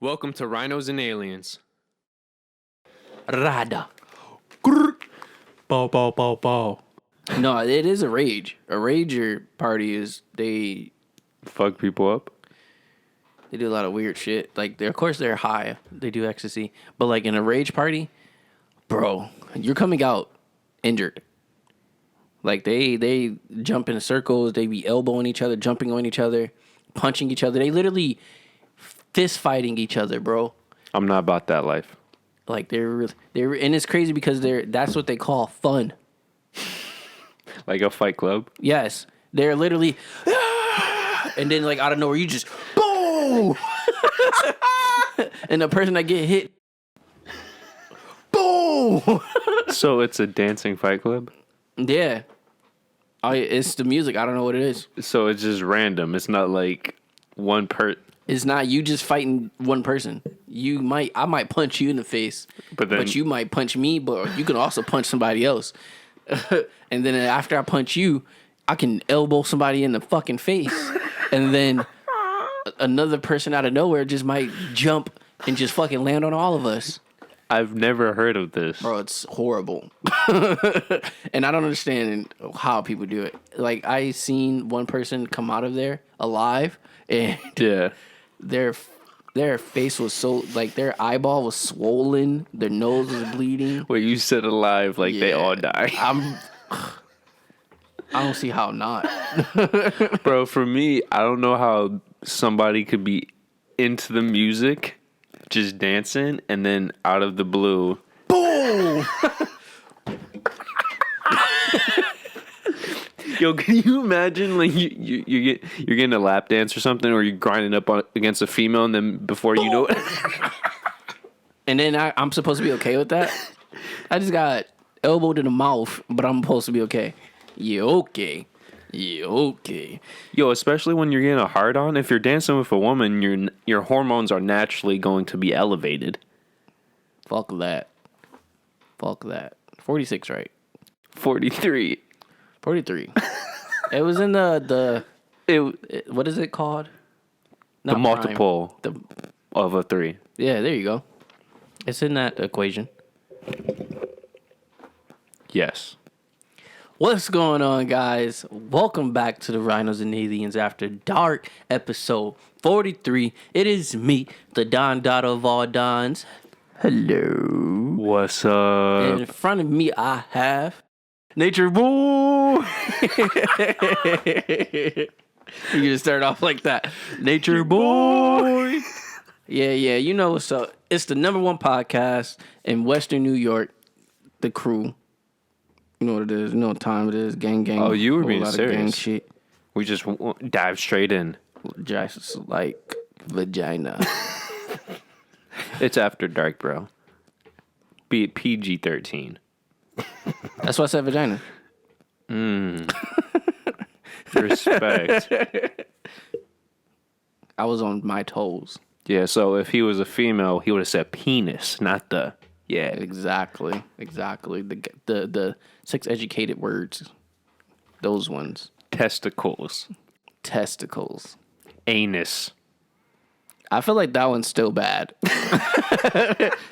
Welcome to Rhinos and Aliens. RAAD. Bow, bow, bow, bow. No, it is a rage. A rager party is they Fuck people up. do a lot of weird shit. Like of course they're high. They do ecstasy. But like in a rage party, bro, you're coming out injured. Like they jump in circles, they be elbowing each other, jumping on each other, punching each other. They literally fist fighting each other, bro. I'm not about that life. Like they're and it's crazy because that's what they call fun. Like a fight club. Yes. They're literally and then like out of nowhere you just boom. And the person that get hit boom. So it's a dancing fight club? Yeah. It's the music. I don't know what it is. So it's just random. It's not like one It's not you just fighting one person. I might punch you in the face, but you might punch me, but you can also punch somebody else. And then after I punch you, I can elbow somebody in the fucking face. And then another person out of nowhere just might jump and just fucking land on all of us. I've never heard of this. Bro, it's horrible. And I don't understand how people do it. Like, I seen one person come out of there alive, and Yeah. their face was so, like, their eyeball was swollen, their nose was bleeding. Wait, you said alive like they Yeah. all die. I don't see how not. Bro, for me, I don't know how somebody could be into the music, just dancing, and then out of the blue, Boom! yo, can you imagine like you're getting a lap dance or something, or you're grinding up against a female, and then before you know it, And then I'm supposed to be okay with that? I just got elbowed in the mouth, but I'm supposed to be okay. Yeah, okay. Yeah, okay. yo, especially when you're getting a hard on, if you're dancing with a woman, your hormones are naturally going to be elevated. Fuck that. 46, right? 43. 43. It was in what is it called? The Not multiple prime. of a 3. Yeah, there you go. It's in that equation. Yes. What's going on, guys? Welcome back to the Rhinos and Aliens After Dark, episode 43. It is me, the Don Dot of all Dons. Hello. What's up? And in front of me, I have Nature Boy. You gonna start off like that, Nature Boy. Yeah, you know what's up. It's the #1 podcast in Western New York. The Crew. You know what it is. You know what time it is. Gang. Oh, you were Whole being lot of serious. gang shit. We just dive straight in. Just like vagina. It's after dark, bro. Be it PG-13. That's why I said vagina. Respect. I was on my toes. Yeah, so if he was a female, he would have said penis, not the... Yeah. Exactly. The 6 educated words. Those ones. Testicles. Anus. I feel like that one's still bad.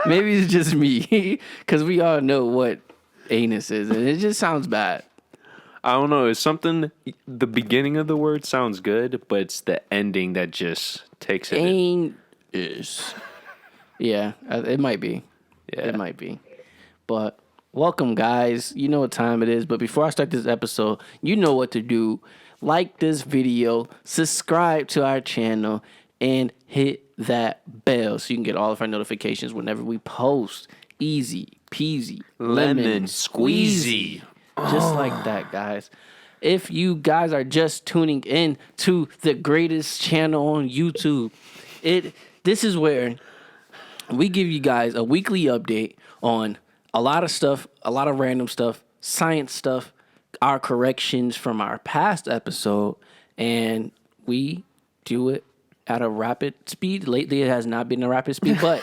Maybe it's just me. Because we all know what anus is. And it just sounds bad. I don't know. It's something... The beginning of the word sounds good, but it's the ending that just takes it in. Anus. Yeah, it might be. Yeah. It might be. But welcome, guys. You know what time it is. But before I start this episode, you know what to do. Like this video, subscribe to our channel, and hit that bell so you can get all of our notifications whenever we post. Easy peasy, lemon squeezy. Just like that, guys. If you guys are just tuning in to the greatest channel on YouTube, this is where we give you guys a weekly update on a lot of stuff, a lot of random stuff, science stuff, our corrections from our past episode, and we do it at a rapid speed. Lately, it has not been a rapid speed, but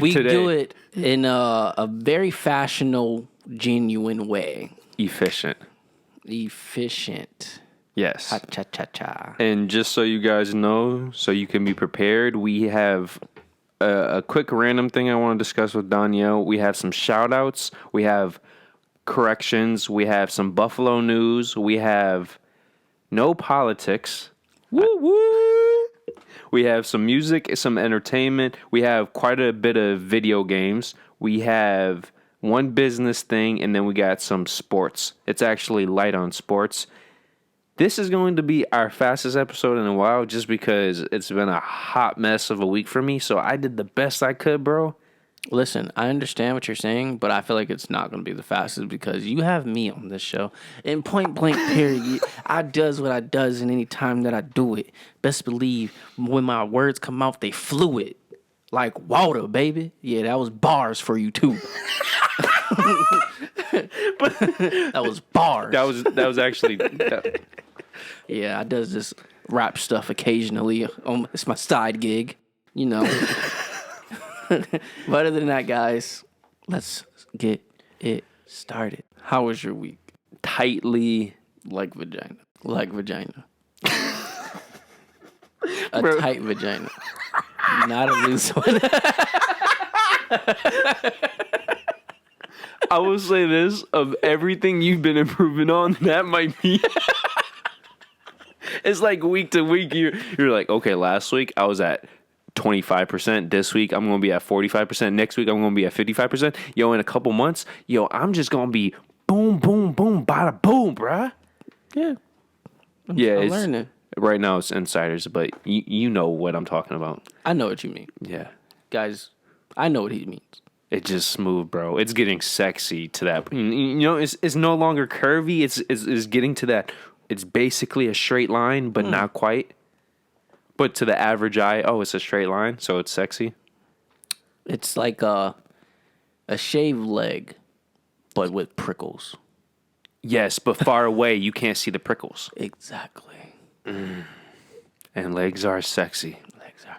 we do it in a very fashionable, genuine way. Efficient. Yes. Ha-cha-cha-cha. And just so you guys know, so you can be prepared, we have a quick random thing I want to discuss with Donyhal. We have some shout outs. We have corrections. We have some Buffalo news. We have no politics. Woo woo. We have some music, some entertainment. We have quite a bit of video games. We have one business thing, and then we got some sports. It's actually light on sports. This is going to be our fastest episode in a while just because it's been a hot mess of a week for me. So I did the best I could, bro. Listen, I understand what you're saying, but I feel like it's not going to be the fastest because you have me on this show. In point blank period, I does what I does, and any time that I do it, best believe when my words come out, they fluid. Like water, baby. Yeah, that was bars for you, too. But that was bars. That was actually... Yeah, I does this rap stuff occasionally. It's my side gig, you know. But other than that, guys, let's get it started. How was your week? Tightly... Like vagina. Like vagina. Bro. Tight vagina. Not a loose one. I will say this, of everything you've been improving on, that might be... It's like week to week, you're like, okay, last week I was at 25%. This week I'm going to be at 45%. Next week I'm going to be at 55%. Yo, in a couple months, I'm just going to be boom, boom, boom, bada boom, bruh. Yeah. I'm learning. Right now it's insiders, but you know what I'm talking about. I know what you mean. Yeah. Guys, I know what he means. It's just smooth, bro. It's getting sexy to that. It's no longer curvy. It's getting to that. It's basically a straight line, but not quite. But to the average eye, it's a straight line, so it's sexy. It's like a shaved leg, but with prickles. Yes, but far away, you can't see the prickles. Exactly. And legs are sexy. Legs are.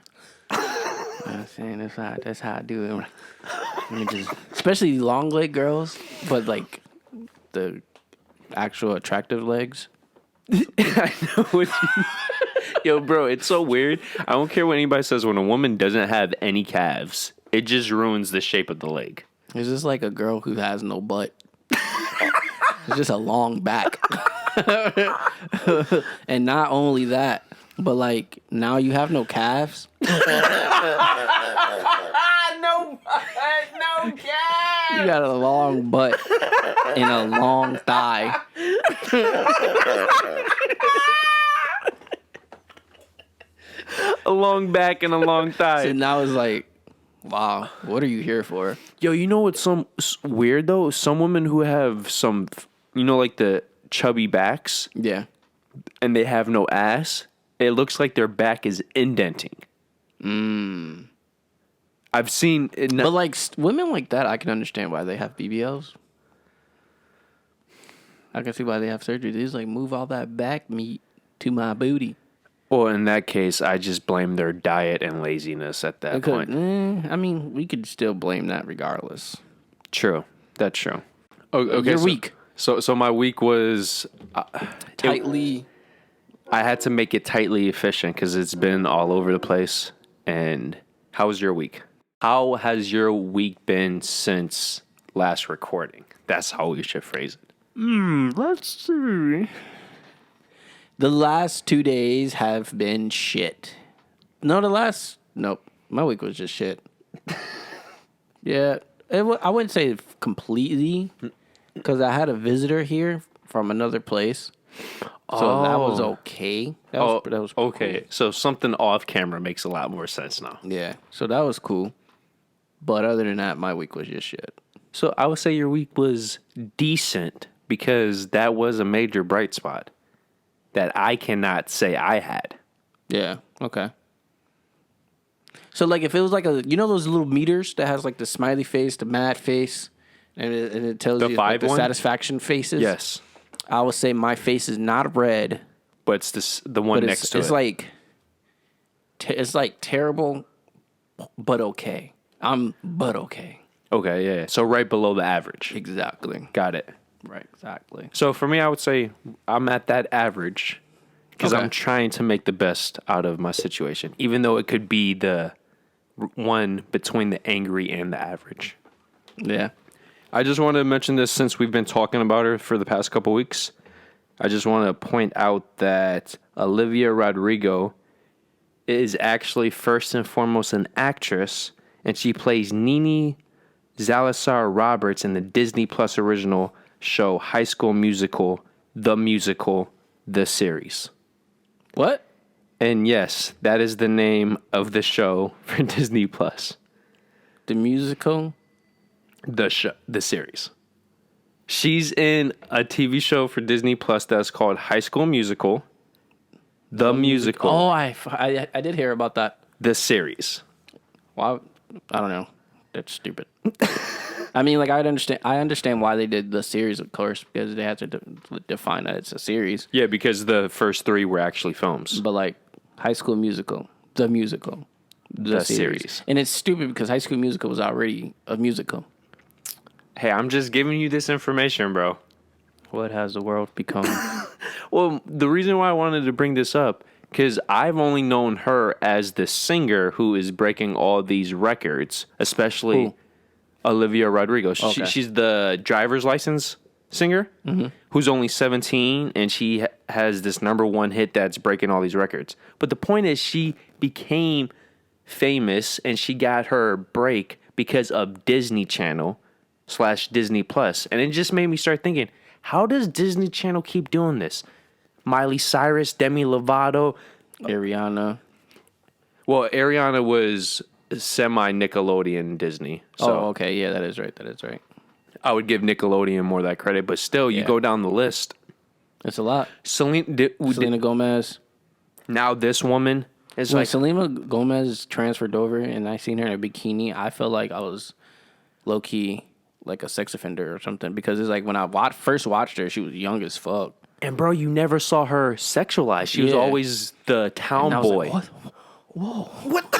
I'm saying that's how I do it. Let me just, especially long leg girls, but like the actual attractive legs. I know what you... Yo, bro, it's so weird. I don't care what anybody says. When a woman doesn't have any calves, it just ruins the shape of the leg. It's just like a girl who has no butt. It's just a long back. And not only that, but like now you have no calves. No calves. You got a long butt and a long thigh. A long back and a long thigh. So now it's like, wow, what are you here for? Yo, you know what's some weird though? Some women who have some, like the chubby backs. Yeah. And they have no ass. It looks like their back is indenting. I've seen it. But like women like that, I can understand why they have BBLs. I can see why they have surgery. They just like move all that back meat to my booty. Well, in that case, I just blame their diet and laziness at that point. I mean, we could still blame that regardless. True. That's true. Okay, Your week. So my week was... Tightly... I had to make it tightly efficient because it's been all over the place. And how was your week? How has your week been since last recording? That's how we should phrase it. Let's see. The last 2 days have been shit. Nope. My week was just shit. Yeah. I wouldn't say completely because I had a visitor here from another place. So that was okay. That was cool. Okay. So something off camera makes a lot more sense now. Yeah. So that was cool. But other than that, my week was just shit. So I would say your week was decent because that was a major bright spot that I cannot say I had. Yeah. Okay. So like if it was like those little meters that has like the smiley face, the mad face, and it tells you like the satisfaction faces. Yes. I would say my face is not red, but it's the one next to it. It's like terrible, but okay. But okay. Okay, yeah. So right below the average. Exactly. Got it. Right, exactly. So for me, I would say I'm at that average because I'm trying to make the best out of my situation, even though it could be the one between the angry and the average. Yeah. I just want to mention this since we've been talking about her for the past couple weeks. I just want to point out that Olivia Rodrigo is actually first and foremost an actress, and she plays Nene Salazar Roberts in the Disney Plus original show High School Musical, the series. What? And yes, that is the name of the show for Disney Plus. The musical? The series. She's in a TV show for Disney Plus that's called High School Musical, the musical. Oh, I did hear about that. The series. Well, I don't know. That's stupid. I mean, like, I understand why they did the series, of course, because they had to define that it's a series. Yeah, because the first 3 were actually films. But, like, High School Musical, the musical, the series. And it's stupid because High School Musical was already a musical. Hey, I'm just giving you this information, bro. What has the world become? Well, the reason why I wanted to bring this up, because I've only known her as the singer who is breaking all these records, especially Who? Olivia Rodrigo. Okay. She's the driver's license singer who's only 17, and she has this #1 hit that's breaking all these records. But the point is, she became famous, and she got her break because of Disney Channel / Disney Plus. And it just made me start thinking, how does Disney Channel keep doing this? Miley Cyrus, Demi Lovato. Ariana. Well, Ariana was semi-Nickelodeon Disney. So Oh, okay. Yeah, that is right. I would give Nickelodeon more of that credit. But still, you Yeah. go down the list. It's a lot. Selena Gomez. now this woman is When like... Selena Gomez transferred over and I seen her in a bikini, I felt like I was low-key like a sex offender or something. Because it's like when I first watched her, she was young as fuck. And bro, you never saw her sexualized. She was Yeah. always the town And I was boy. like, whoa. What the?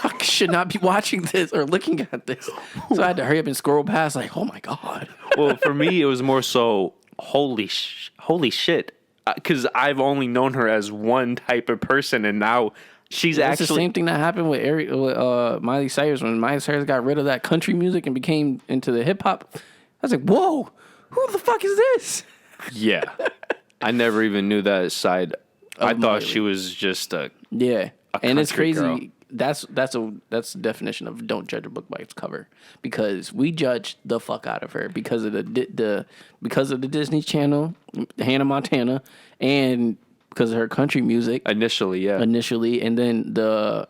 I should not be watching this or looking at this. So I had to hurry up and scroll past like, oh my God. Well, for me, it was more so, holy shit. Because I've only known her as one type of person, and now she's It's actually... the same thing that happened with Miley Cyrus when Miley Cyrus got rid of that country music and became into the hip hop. I was like, whoa, who the fuck is this? Yeah. I never even knew that side. I thought Miley. she was just a... Yeah, and it's country crazy. girl. That's the definition of don't judge a book by its cover, because we judged the fuck out of her because of the Disney Channel, Hannah Montana, and because of her country music Initially, yeah. and then the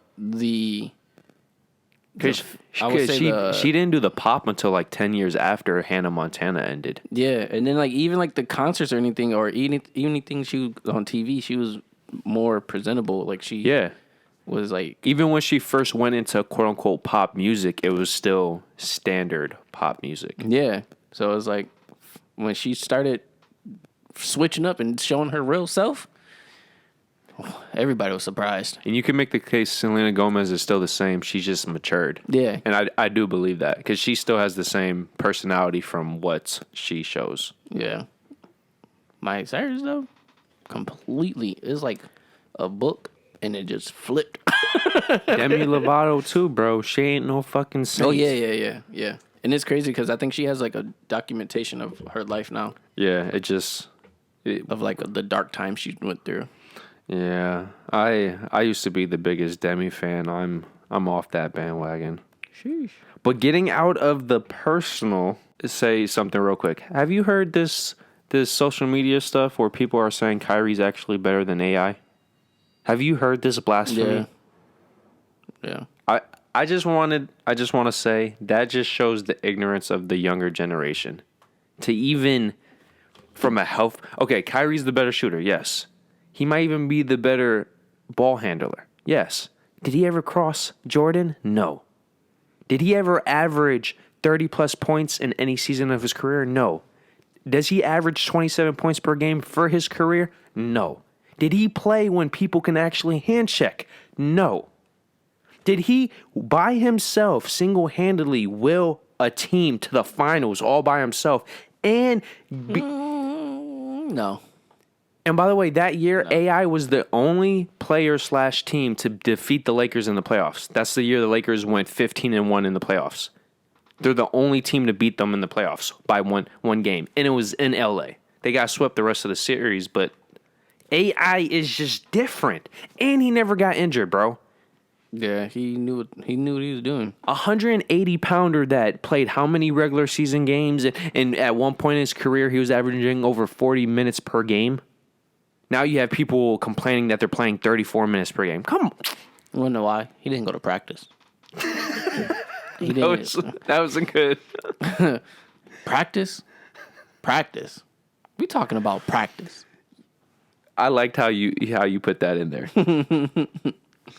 Because I would say she didn't do the pop until like 10 years after Hannah Montana ended. yeah, and then like even like the concerts or anything or anything she was on TV, she was more presentable. Like she was like, Even when she first went into quote unquote pop music, it was still standard pop music. yeah. So it was like when she started switching up and showing her real self, everybody was surprised. And you can make the case Selena Gomez is still the same. She's just matured. Yeah. And I do believe that because she still has the same personality from what she shows. Yeah. Miley Cyrus though, completely is like a book and it just flipped. Demi Lovato too, bro. She ain't no fucking saint. Oh yeah. And it's crazy because I think she has like a documentation of her life now, Yeah, of like the dark times she went through. yeah. I used to be the biggest Demi fan. I'm off that bandwagon. Sheesh. But getting out of the personal, say something real quick. Have you heard this social media stuff where people are saying Kyrie's actually better than AI? Have you heard this blasphemy? Yeah. I just want to say that just shows the ignorance of the younger generation. To even from a health... Okay, Kyrie's the better shooter, yes. He might even be the better ball handler, yes. Did he ever cross Jordan? No. Did he ever average 30-plus points in any season of his career? No. Does he average 27 points per game for his career? No. Did he play when people can actually hand check? No. Did he, by himself, single-handedly will a team to the finals all by himself and... No. And by the way, that year, AI was the only player/team to defeat the Lakers in the playoffs. That's the year the Lakers went 15-1 in the playoffs. They're the only team to beat them in the playoffs by one game. And it was in LA. They got swept the rest of the series, but AI is just different. And he never got injured, bro. Yeah, he knew what he was doing. 180-pounder that played how many regular season games? And at one point in his career, he was averaging over 40 minutes per game. Now you have people complaining that they're playing 34 minutes per game. Come on. You wanna know why? He didn't go to practice. He didn't. That was a good. Practice? Practice. We talking about practice. I liked how you put that in there.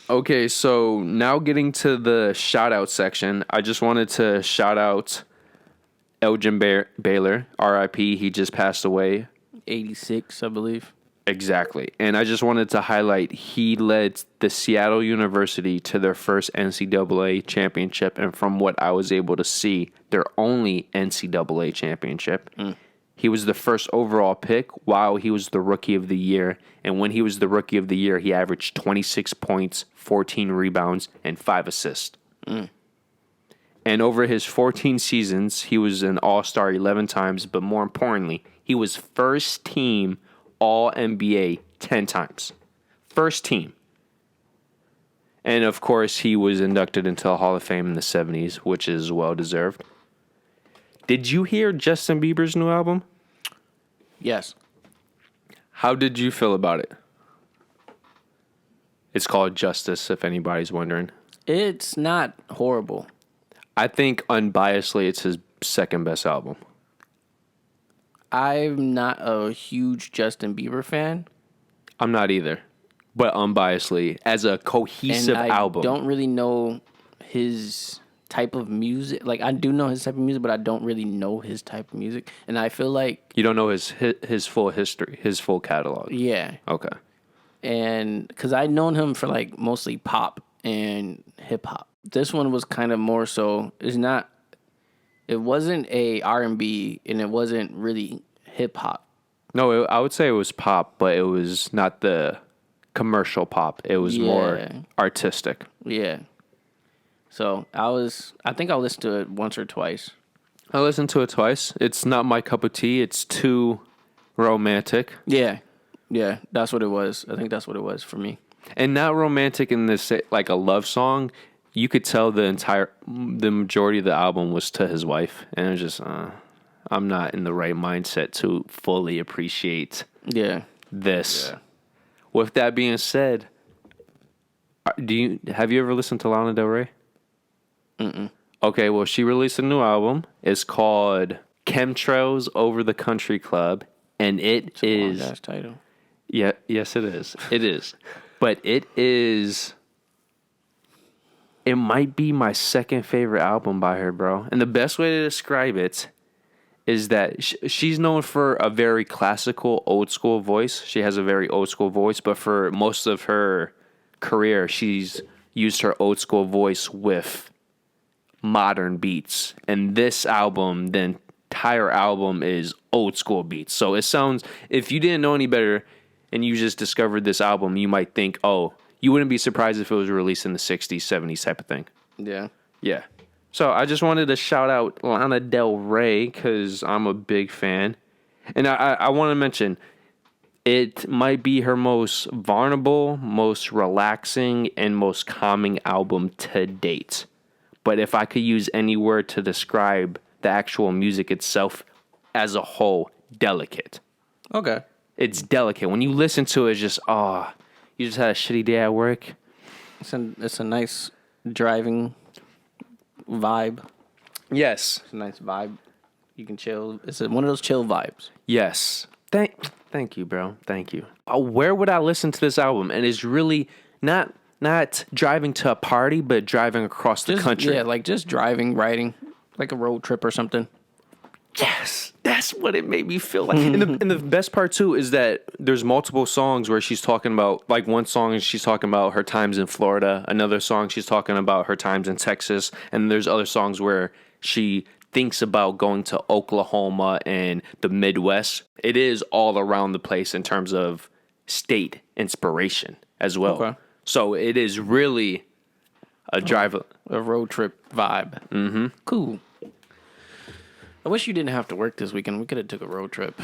Okay, so now getting to the shout out section, I just wanted to shout out Elgin Baylor, RIP. He just passed away. 86, I believe. Exactly. And I just wanted to highlight he led the Seattle University to their first NCAA championship. And from what I was able to see, their only NCAA championship. He was the first overall pick while he was the rookie of the year. And when he was the rookie of the year, he averaged 26 points, 14 rebounds, and 5 assists. And over his 14 seasons, he was an All-Star 11 times. But more importantly, he was first team All-NBA 10 times. First team. And of course, he was inducted into the Hall of Fame in the 70s, which is well-deserved. Did you hear Justin Bieber's new album? Yes. How did you feel about it? It's called Justice, if anybody's wondering. It's not horrible. I think unbiasedly, it's his second best album. I'm not a huge Justin Bieber fan. I'm not either. But unbiasedly, as a cohesive album. I don't really know his type of music. Like, I do know his type of music, but I don't really know his type of music. And I feel like... You don't know his full history, his full catalog. Yeah. Okay. And because I'd known him for, like, mostly pop and hip-hop. This one was kind of more so... It wasn't a R&B, and it wasn't really hip-hop. No, I would say it was pop, but it was not the commercial pop. It was more artistic. Yeah. So I think I'll listen to it once or twice. I listened to it twice. It's not my cup of tea. It's too romantic. Yeah. Yeah, that's what it was. I think that's what it was for me. And not romantic in this, like a love song. You could tell the majority of the album was to his wife. And it was just, I'm not in the right mindset to fully appreciate this. Yeah. With that being said, have you ever listened to Lana Del Rey? Mm-mm. Okay, well, she released a new album. It's called Chemtrails Over the Country Club, and it's a long-ass title. Yeah, yes, it is. It is, but it is. It might be my second favorite album by her, bro. And the best way to describe it is that she's known for a very classical, old school voice. She has a very old school voice, but for most of her career, she's used her old school voice with modern beats. And this album, the entire album is old school beats. So it sounds, if you didn't know any better and you just discovered this album, you might think, oh, you wouldn't be surprised if it was released in the 60s, 70s type of thing. Yeah. Yeah. So I just wanted to shout out Lana Del Rey because I'm a big fan. And I want to mention, it might be her most vulnerable, most relaxing, and most calming album to date. But if I could use any word to describe the actual music itself as a whole, delicate. Okay. It's delicate. When you listen to it, it's just, you just had a shitty day at work. It's a nice driving vibe. Yes. It's a nice vibe. You can chill. It's one of those chill vibes. Yes. Thank you, bro. Thank you. Where would I listen to this album? And it's really not driving to a party, but driving across the country. Yeah, like just driving, riding, like a road trip or something. Yes, that's what it made me feel like. And the best part, too, is that there's multiple songs where she's talking about, like one song is she's talking about her times in Florida. Another song she's talking about her times in Texas. And there's other songs where she thinks about going to Oklahoma and the Midwest, it is all around the place in terms of state inspiration as well. Okay. So it is really a drive. A road trip vibe. Mm-hmm. Cool. I wish you didn't have to work this weekend. We could have took a road trip.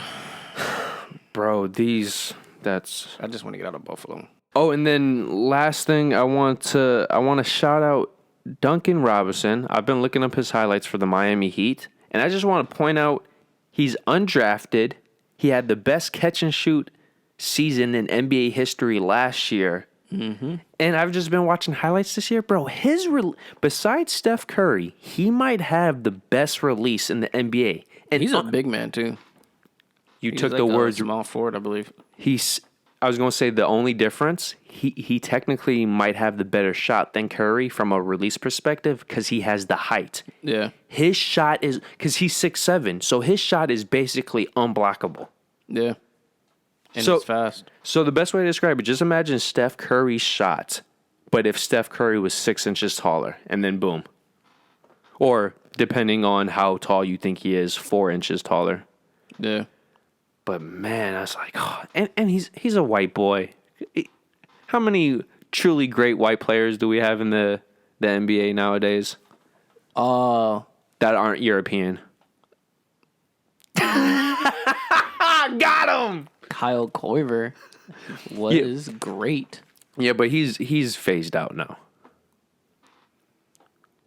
Bro, I just want to get out of Buffalo. Oh, and then last thing I want to shout out Duncan Robinson. I've been looking up his highlights for the Miami Heat, and I just want to point out he's undrafted. He had the best catch and shoot season in NBA history last year. Mm-hmm. And I've just been watching highlights this year, bro. Besides Steph Curry, he might have the best release in the NBA. And he's a big man too. You took the words small forward, I believe. I was going to say the only difference, he technically might have the better shot than Curry from a release perspective because he has the height. Yeah. His shot is, because he's 6'7", so his shot is basically unblockable. Yeah. And it's fast. So the best way to describe it, just imagine Steph Curry's shot, but if Steph Curry was 6 inches taller, and then boom. Or, depending on how tall you think he is, 4 inches taller. Yeah. But man, I was like, oh, and he's a white boy. How many truly great white players do we have in the NBA nowadays? That aren't European. Got him. Kyle Korver was great. Yeah, but he's phased out now.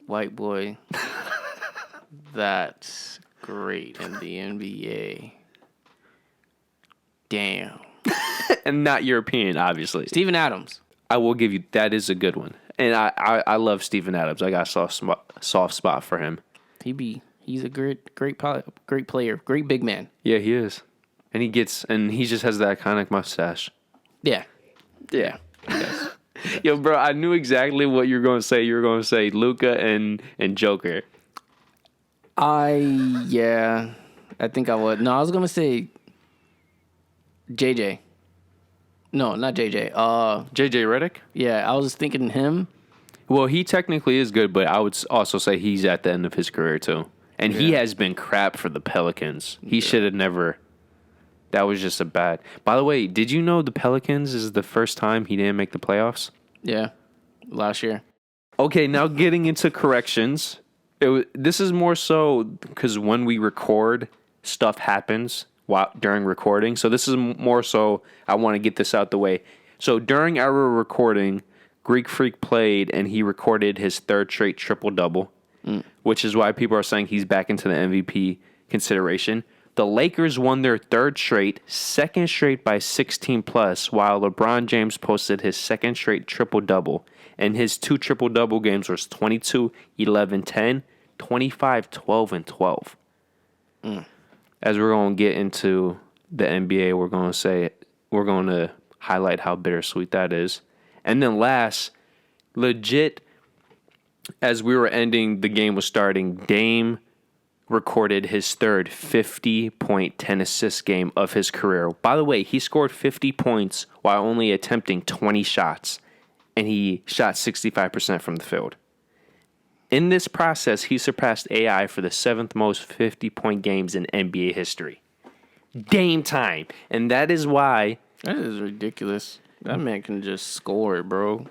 White boy. That's great in the NBA. Damn. And not European, obviously. Steven Adams. I will give you, that is a good one. And I love Steven Adams. I got a soft spot for him. He's a great player, great big man. Yeah, he is. And he just has that iconic mustache. Yeah. Yeah. Yes. Yo, bro, I knew exactly what you were going to say. You were going to say Luka and Joker. I think I would. No, I was going to say JJ. No, not JJ. JJ Redick? Yeah, I was thinking him. Well, he technically is good, but I would also say he's at the end of his career, too. And he has been crap for the Pelicans. He should have never... That was just a bad... By the way, did you know the Pelicans is the first time he didn't make the playoffs? Yeah, last year. Okay, now getting into corrections. This is more so because when we record, stuff happens during recording. So this is more so I want to get this out the way. So during our recording, Greek Freak played and he recorded his third straight triple-double, which is why people are saying he's back into the MVP consideration. The Lakers won their second straight by 16+, while LeBron James posted his second straight triple-double. And his 2 triple-double games was 22, 11, 10, 25, 12, and 12. As we're going to get into the NBA, we're going to highlight how bittersweet that is. And then last, legit, as we were ending, the game was starting, Dame recorded his third 50-point, 10-assist game of his career. By the way, he scored 50 points while only attempting 20 shots, and he shot 65% from the field. In this process, he surpassed AI for the 7th most 50-point games in NBA history. Dame time. And that is why... That is ridiculous. That man can just score, bro.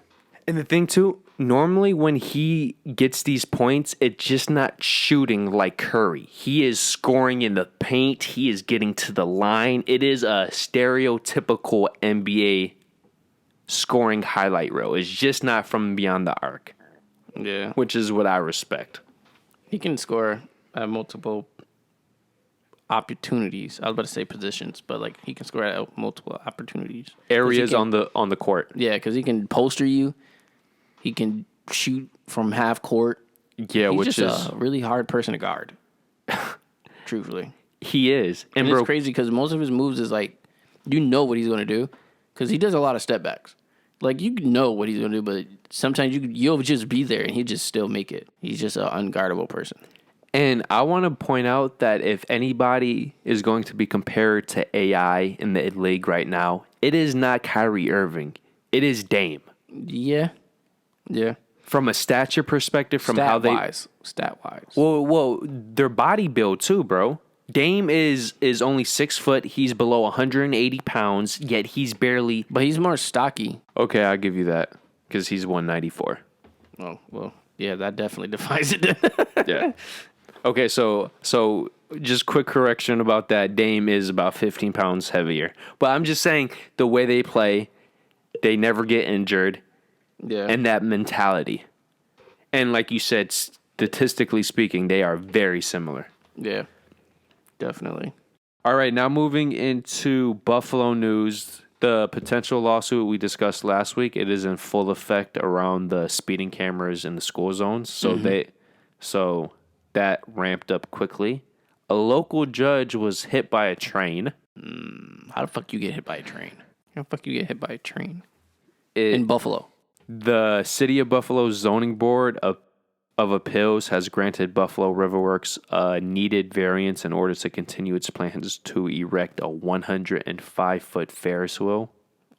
And the thing, too, normally when he gets these points, it's just not shooting like Curry. He is scoring in the paint. He is getting to the line. It is a stereotypical NBA scoring highlight reel. It's just not from beyond the arc. Yeah. Which is what I respect. He can score at multiple opportunities. I was about to say positions, but like he can score at multiple opportunities. Areas on the court. Yeah, because he can poster you. He can shoot from half court. Yeah, He's just a really hard person to guard. Truthfully. He is. And it's crazy because most of his moves is like, you know what he's going to do. Because he does a lot of step backs. Like, you know what he's going to do, but sometimes you'll just be there and he'll just still make it. He's just an unguardable person. And I want to point out that if anybody is going to be compared to AI in the league right now, it is not Kyrie Irving. It is Dame. Yeah. Yeah. From a stature perspective, from how they stat wise. well, their body build too, bro. Dame is only 6 foot. He's below 180 pounds, yet he's barely. But he's more stocky. Okay, I'll give you that because he's 194. Oh well, yeah, that definitely defines it. Yeah. Okay, so just quick correction about that. Dame is about 15 pounds heavier, but I'm just saying the way they play, they never get injured. Yeah. And that mentality. And like you said, statistically speaking, they are very similar. Yeah, definitely. All right, now moving into Buffalo news, the potential lawsuit we discussed last week, it is in full effect around the speeding cameras in the school zones. So that ramped up quickly. A local judge was hit by a train. How the fuck you get hit by a train? In Buffalo. The City of Buffalo Zoning Board of Appeals has granted Buffalo Riverworks a needed variance in order to continue its plans to erect a 105-foot Ferris wheel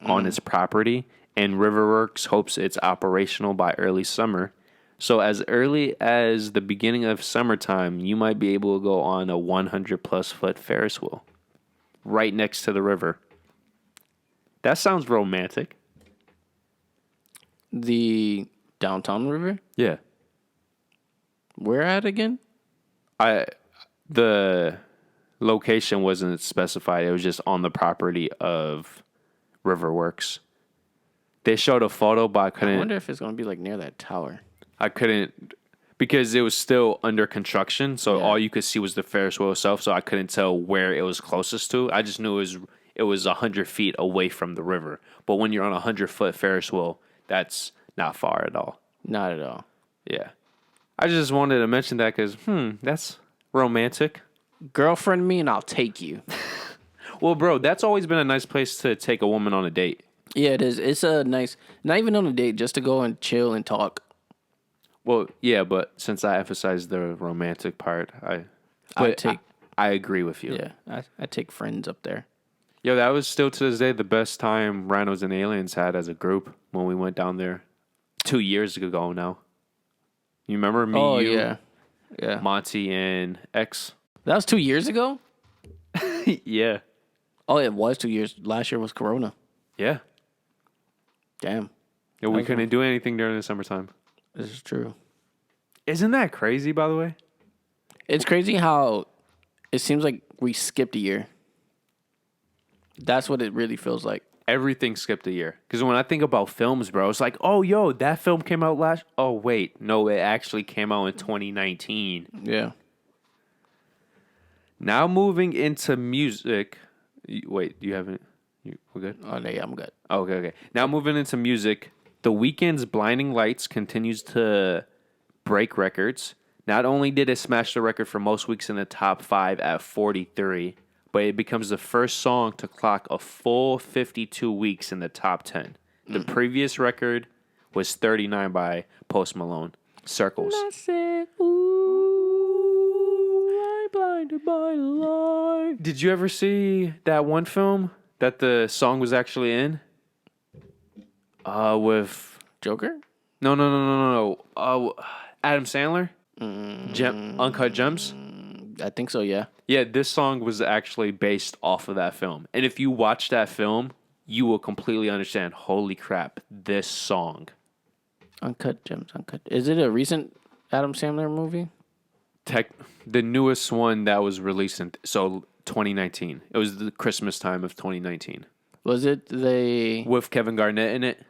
on its property, and Riverworks hopes it's operational by early summer. So as early as the beginning of summertime, you might be able to go on a 100-plus foot Ferris wheel right next to the river. That sounds romantic. The downtown river? Yeah. Where at again? The location wasn't specified. It was just on the property of Riverworks. They showed a photo, but I couldn't. I wonder if it's going to be like near that tower. I couldn't because it was still under construction. So all you could see was the Ferris wheel itself. So I couldn't tell where it was closest to. I just knew it was 100 feet away from the river. But when you're on a 100-foot Ferris wheel, that's not far at all. Not at all. Yeah. I just wanted to mention that because, that's romantic. Girlfriend me and I'll take you. Well, bro, that's always been a nice place to take a woman on a date. Yeah, it is. It's a nice, not even on a date, just to go and chill and talk. Well, yeah, but since I emphasized the romantic part, I agree with you. Yeah, I take friends up there. Yo, that was still to this day the best time Rhinos and Aliens had as a group when we went down there 2 years ago now. You remember me, you, yeah, Monty, and X? That was 2 years ago? Yeah. Oh, it was 2 years. Last year was Corona. Yeah. Damn. Yeah, we couldn't do anything during the summertime. This is true. Isn't that crazy, by the way? It's crazy how it seems like we skipped a year. That's what it really feels like. Everything skipped a year. Because when I think about films, bro, it's like, oh, yo, that film came out last... Oh, wait. No, it actually came out in 2019. Yeah. Now moving into music... Wait, you haven't... We're good? Oh, no, yeah, I'm good. Okay. Now moving into music, The Weeknd's Blinding Lights continues to break records. Not only did it smash the record for most weeks in the top 5 at 43, but it becomes the first song to clock a full 52 weeks in the top 10. The previous record was 39 by Post Malone. Circles. I said, ooh, I'm blinded by the light. Did you ever see that one film that the song was actually in? With... Joker? No. Adam Sandler? Uncut Gems? I think so, yeah. Yeah, this song was actually based off of that film. And if you watch that film, you will completely understand, holy crap, this song. Uncut Gems, Uncut. Is it a recent Adam Sandler movie? The newest one that was released in 2019. It was the Christmas time of 2019. Was it with Kevin Garnett in it?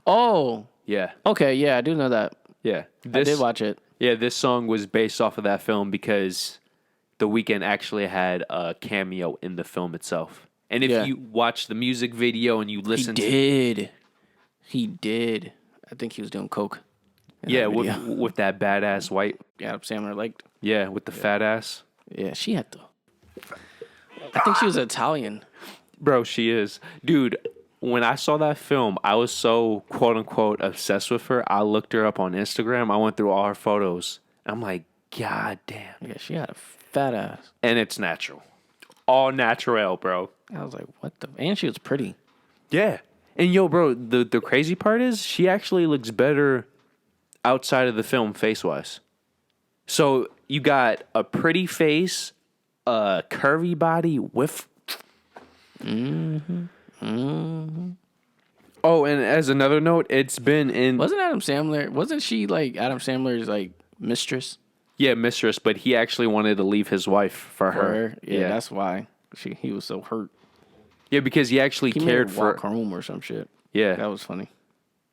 Oh. Yeah. Okay, yeah, I do know that. Yeah. I did watch it. Yeah, this song was based off of that film because The Weeknd actually had a cameo in the film itself. And if you watch the music video and you listen He did. I think he was doing coke. Yeah, with that badass white. Adam Sandler liked. Yeah, with the fat ass. Yeah, she had the... I think she was Italian. Bro, she is. Dude, when I saw that film, I was so quote-unquote obsessed with her. I looked her up on Instagram. I went through all her photos. I'm like, God damn. Yeah, she had a fat ass. And it's natural. All natural, bro. I was like, what the... And she was pretty. Yeah. And yo, bro, the crazy part is she actually looks better outside of the film face-wise. So you got a pretty face, a curvy body with... Oh, and as another note, it's been in... Wasn't she like Adam Sandler's like mistress? Yeah, mistress, but he actually wanted to leave his wife for her. Yeah, that's why he was so hurt. Yeah, because he actually He cared made her for... walk home or some shit. Yeah. That was funny.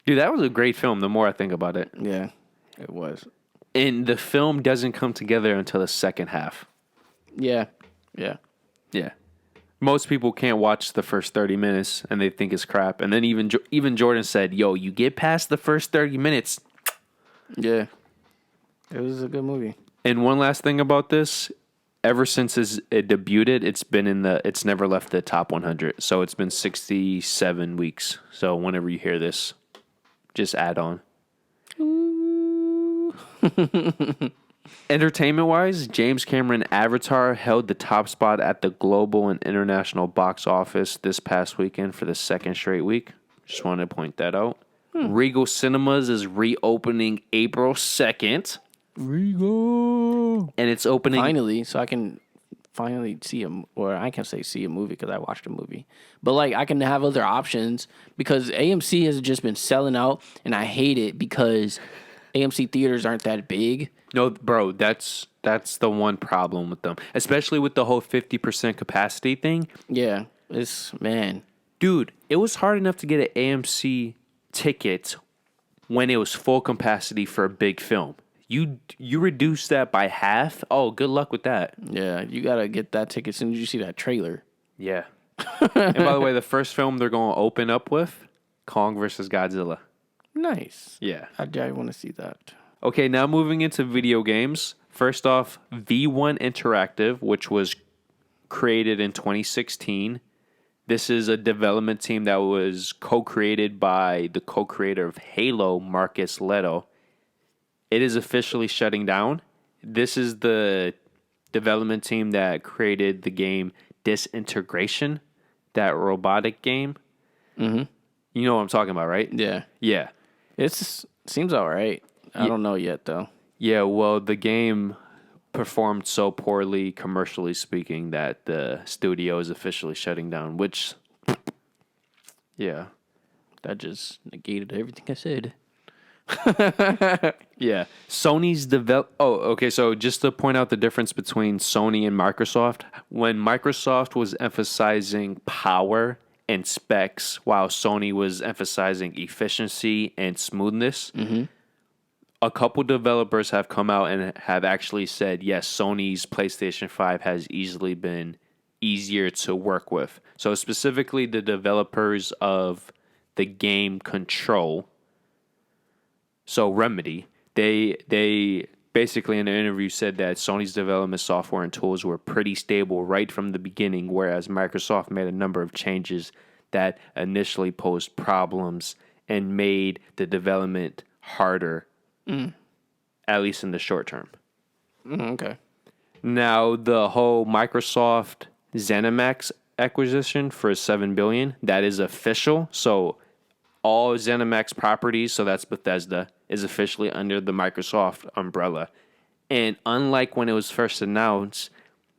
Dude, that was a great film, the more I think about it. Yeah, it was. And the film doesn't come together until the second half. Yeah. Yeah. Most people can't watch the first 30 minutes and they think it's crap. And then even Jordan said, yo, you get past the first 30 minutes. Yeah. It was a good movie. And one last thing about this, ever since it debuted, it's never left the top 100. So it's been 67 weeks. So whenever you hear this, just add on. Entertainment-wise, James Cameron Avatar held the top spot at the global and international box office this past weekend for the second straight week. Just wanted to point that out. Regal Cinemas is reopening April 2nd. Regal. And it's opening... Finally, so I can finally see I can't say see a movie because I watched a movie. But like I can have other options because AMC has just been selling out and I hate it because AMC theaters aren't that big. No, bro, that's the one problem with them. Especially with the whole 50% capacity thing. Yeah, man. Dude, it was hard enough to get an AMC ticket when it was full capacity for a big film. You reduce that by half? Oh, good luck with that. Yeah, you got to get that ticket as soon as you see that trailer. Yeah. And by the way, the first film they're going to open up with, Kong vs. Godzilla. Nice. Yeah. I want to see that. Okay, now moving into video games. First off, V1 Interactive, which was created in 2016. This is a development team that was co-created by the co-creator of Halo, Marcus Leto. It is officially shutting down. This is the development team that created the game Disintegration, that robotic game. Mm-hmm. You know what I'm talking about, right? Yeah. Yeah. It seems all right. I don't know yet, though. Yeah, well, the game performed so poorly, commercially speaking, that the studio is officially shutting down, which, yeah. That just negated everything I said. Yeah. Sony's okay, so just to point out the difference between Sony and Microsoft, when Microsoft was emphasizing power and specs while Sony was emphasizing efficiency and smoothness, a couple developers have come out and have actually said, yes, Sony's PlayStation 5 has easily been easier to work with. So specifically the developers of the game Control, so Remedy, they basically in an interview said that Sony's development software and tools were pretty stable right from the beginning, whereas Microsoft made a number of changes that initially posed problems and made the development harder, at least in the short term. Okay. Now, the whole Microsoft ZeniMax acquisition for $7 billion, that is official. So all ZeniMax properties, so that's Bethesda, is officially under the Microsoft umbrella. And unlike when it was first announced,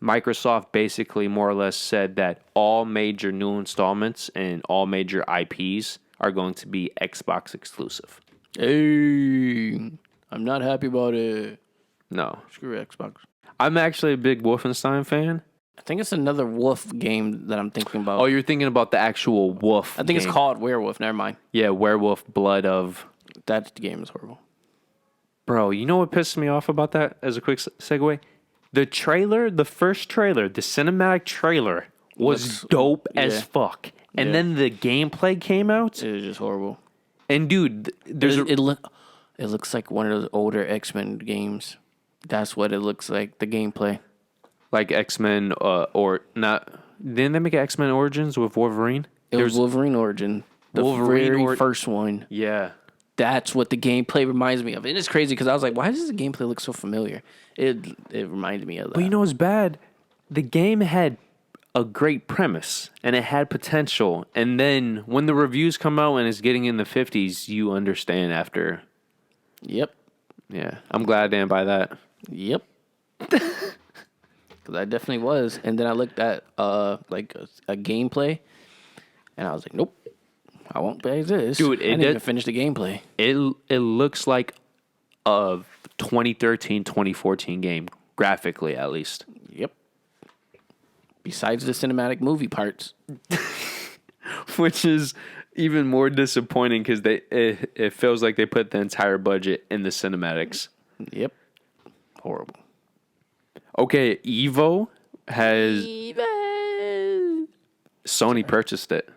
Microsoft basically more or less said that all major new installments and all major IPs are going to be Xbox exclusive. Hey, I'm not happy about it. No. Screw Xbox. I'm actually a big Wolfenstein fan. I think it's another Wolf game that I'm thinking about. Oh, you're thinking about the actual Wolf I think it's called Werewolf. Never mind. Yeah, Werewolf Blood of... That game is horrible. Bro, you know what pissed me off about that as a quick segue? The trailer, the first trailer, the cinematic trailer was dope as fuck. And then the gameplay came out. It was just horrible. And dude, it looks like one of those older X-Men games. That's what it looks like, the gameplay. Like X-Men or not. Didn't they make X-Men Origins with Wolverine? It was Wolverine Origin. The very first one. Yeah. That's what the gameplay reminds me of. And it's crazy because I was like, why does the gameplay look so familiar? It reminded me of that. But you know what's bad? The game had a great premise and it had potential. And then when the reviews come out and it's getting in the 50s, you understand after. Yep. Yeah, I'm glad I didn't buy that. Yep. Because I definitely was. And then I looked at like a gameplay, and I was like, nope, I won't play this. Dude, I didn't even finish the gameplay. It looks like a 2013, 2014 game, graphically at least. Yep. Besides the cinematic movie parts. Which is even more disappointing because it feels like they put the entire budget in the cinematics. Yep. Horrible. Okay, Evo has... Sony purchased it.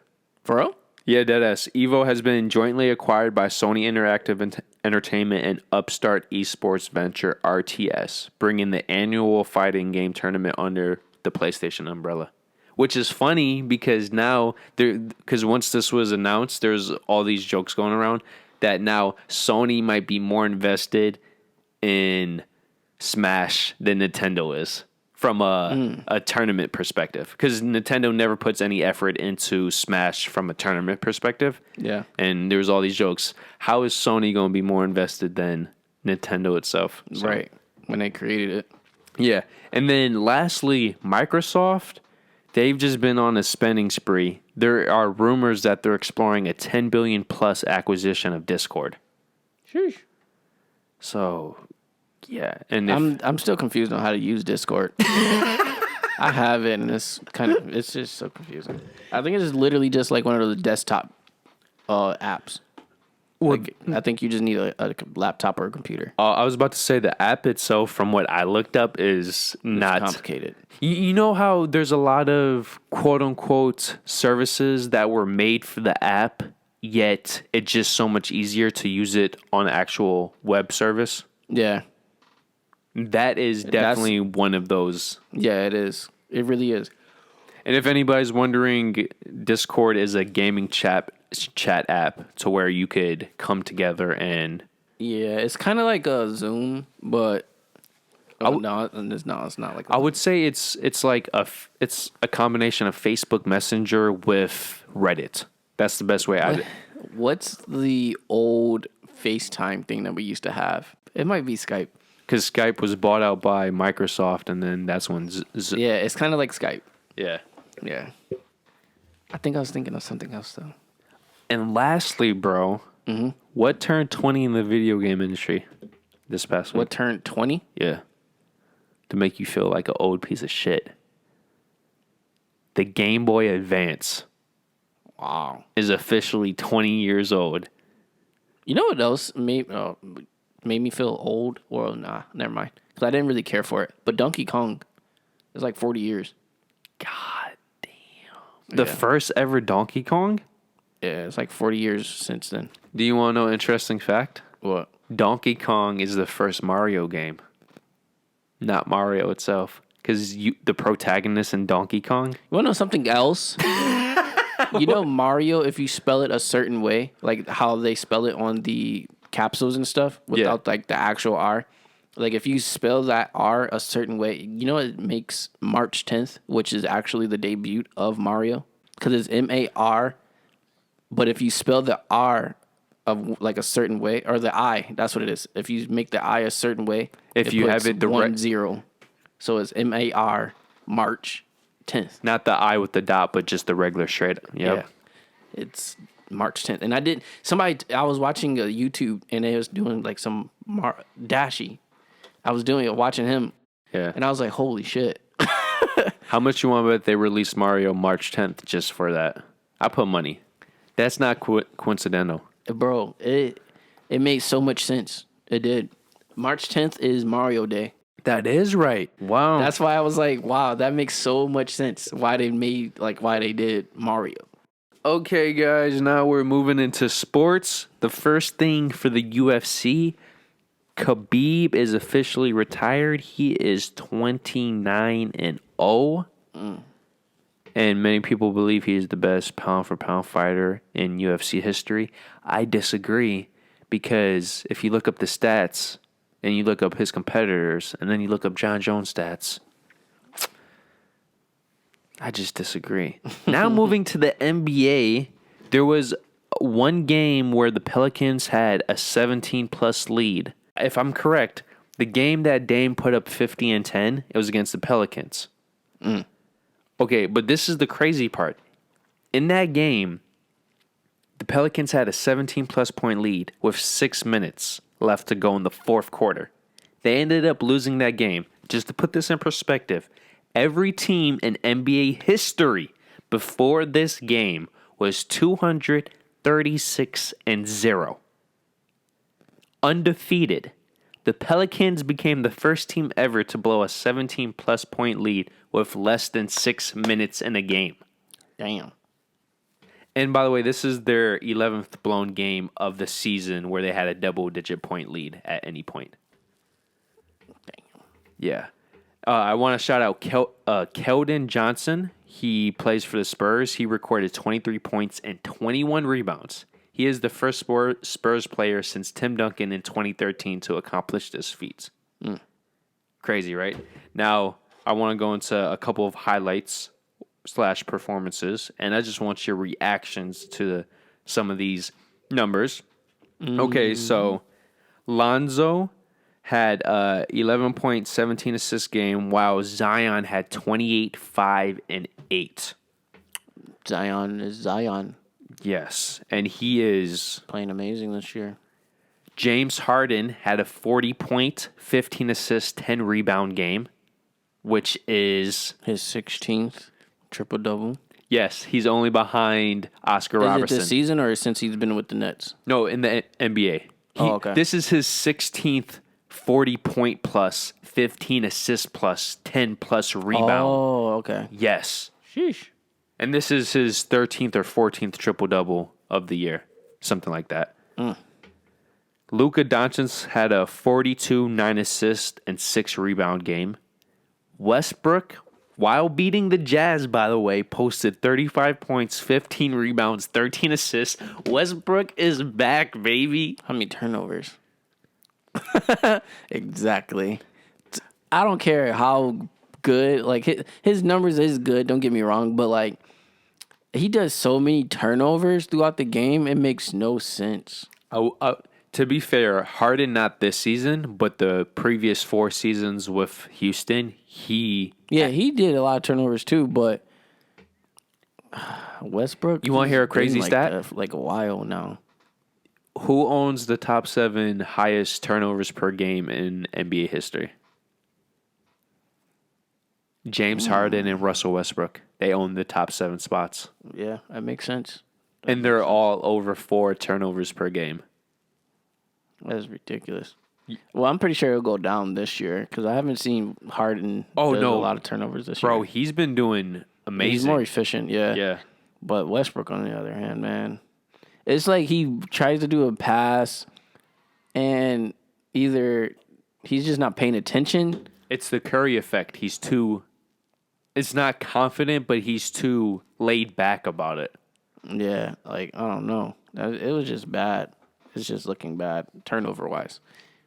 For real? Yeah, deadass. Evo has been jointly acquired by Sony Interactive Entertainment and Upstart Esports Venture RTS, bringing the annual fighting game tournament under the PlayStation umbrella. Which is funny because now, because once this was announced, there's all these jokes going around that now Sony might be more invested in Smash than Nintendo is from a tournament perspective. Because Nintendo never puts any effort into Smash from a tournament perspective. Yeah. And there's all these jokes. How is Sony going to be more invested than Nintendo itself? So, right. When they created it. Yeah. And then lastly, Microsoft, they've just been on a spending spree. There are rumors that they're exploring a $10 billion plus acquisition of Discord. Sheesh. So, yeah. And I'm still confused on how to use Discord. I have it, and it's just so confusing. I think it's literally just like one of those desktop apps. Like, I think you just need a laptop or a computer. I was about to say the app itself, from what I looked up, is not complicated. You know how there's a lot of quote unquote services that were made for the app, yet it's just so much easier to use it on actual web service? Yeah. That is definitely one of those. Yeah, it is. It really is. And if anybody's wondering, Discord is a gaming chat app to where you could come together and... Yeah, it's kind of like a Zoom, but... no, it's not like that. I would say it's like it's a combination of Facebook Messenger with Reddit. That's the best way. What's the old FaceTime thing that we used to have? It might be Skype. Because Skype was bought out by Microsoft, and then that's when... Yeah, it's kind of like Skype. Yeah. Yeah. I think I was thinking of something else, though. And lastly, bro, what turned 20 in the video game industry this past week? What turned 20? Yeah. To make you feel like an old piece of shit. The Game Boy Advance. Wow. Is officially 20 years old. You know what else made me feel old? Well, nah, never mind. Because I didn't really care for it. But Donkey Kong is like 40 years. God damn. The first ever Donkey Kong? Yeah, it's like 40 years since then. Do you want to know an interesting fact? What? Donkey Kong is the first Mario game. Not Mario itself. Because the protagonist in Donkey Kong... You want to know something else? You know Mario, if you spell it a certain way, like how they spell it on the capsules and stuff, without like the actual R. Like if you spell that R a certain way, you know it makes March 10th, which is actually the debut of Mario. Because it's M-A-R. But if you spell the R of like a certain way, or the I, that's what it is. If you make the I a certain way, if you have it the 1-0. So it's M-A-R March 10th. Not the I with the dot, but just the regular straight. Yep. Yeah. It's March 10th. And I was watching a YouTube and they was doing like some Dashi. I was watching him. Yeah. And I was like, holy shit. How much you want to bet they released Mario March 10th just for that? I put money. That's not coincidental. Bro, it made so much sense. It did. March 10th is Mario Day. That is right. Wow. That's why I was like, wow, that makes so much sense. Why they did Mario. Okay, guys, now we're moving into sports. The first thing for the UFC, Khabib is officially retired. He is 29-0. And many people believe he is the best pound-for-pound fighter in UFC history. I disagree, because if you look up the stats and you look up his competitors and then you look up John Jones' stats, I just disagree. Now moving to the NBA, there was one game where the Pelicans had a 17-plus lead. If I'm correct, the game that Dame put up 50 and 10, it was against the Pelicans. Okay, but this is the crazy part. In that game, the Pelicans had a 17-plus point lead with 6 minutes left to go in the fourth quarter. They ended up losing that game. Just to put this in perspective, every team in NBA history before this game was 236-0. Undefeated. The Pelicans became the first team ever to blow a 17-plus point lead with less than 6 minutes in a game. Damn. And by the way, this is their 11th blown game of the season where they had a double-digit point lead at any point. Damn. Yeah. I want to shout out Keldon Johnson. He plays for the Spurs. He recorded 23 points and 21 rebounds. He is the first Spurs player since Tim Duncan in 2013 to accomplish this feat. Crazy, right? Now, I want to go into a couple of highlights / performances, and I just want your reactions to some of these numbers. Okay, so Lonzo had 11.17 assist game, while Zion had 28, 5, and 8. Zion is Zion. Yes, and he is Playing amazing this year. James Harden had a 40-point, 15 assist, 10 rebound game, which is His 16th triple-double. yes, he's only behind Oscar Robertson. Is it this season or since he's been with the Nets? No, in the NBA. Okay. This is his 16th 40-point plus, 15 assist plus, 10 plus rebound. Oh, okay. Yes. Sheesh. And this is his 13th or 14th triple-double of the year. Something like that. Luka Doncic had a 42, 9 assist, and 6 rebound game. Westbrook, while beating the Jazz, by the way, posted 35 points, 15 rebounds, 13 assists. Westbrook is back, baby. How many turnovers? Exactly. I don't care how good, like, his numbers is good, don't get me wrong, but, like, he does so many turnovers throughout the game, it makes no sense. To be fair, Harden not this season, but the previous 4 seasons with Houston, he did a lot of turnovers too, but Westbrook. You wanna hear a crazy been like stat? that for like a while now. Who owns the top 7 highest turnovers per game in NBA history? James Harden and Russell Westbrook. They own the top 7 spots. Yeah, that makes sense. And they're all over 4 turnovers per game. That's ridiculous. Well, I'm pretty sure it'll go down this year because I haven't seen Harden do a lot of turnovers this year. Bro, he's been doing amazing. He's more efficient, yeah. Yeah. But Westbrook, on the other hand, man, it's like he tries to do a pass and either he's just not paying attention. It's the Curry effect. It's not confident, but he's too laid back about it. Yeah, like, I don't know. It was just bad. It's just looking bad, turnover-wise.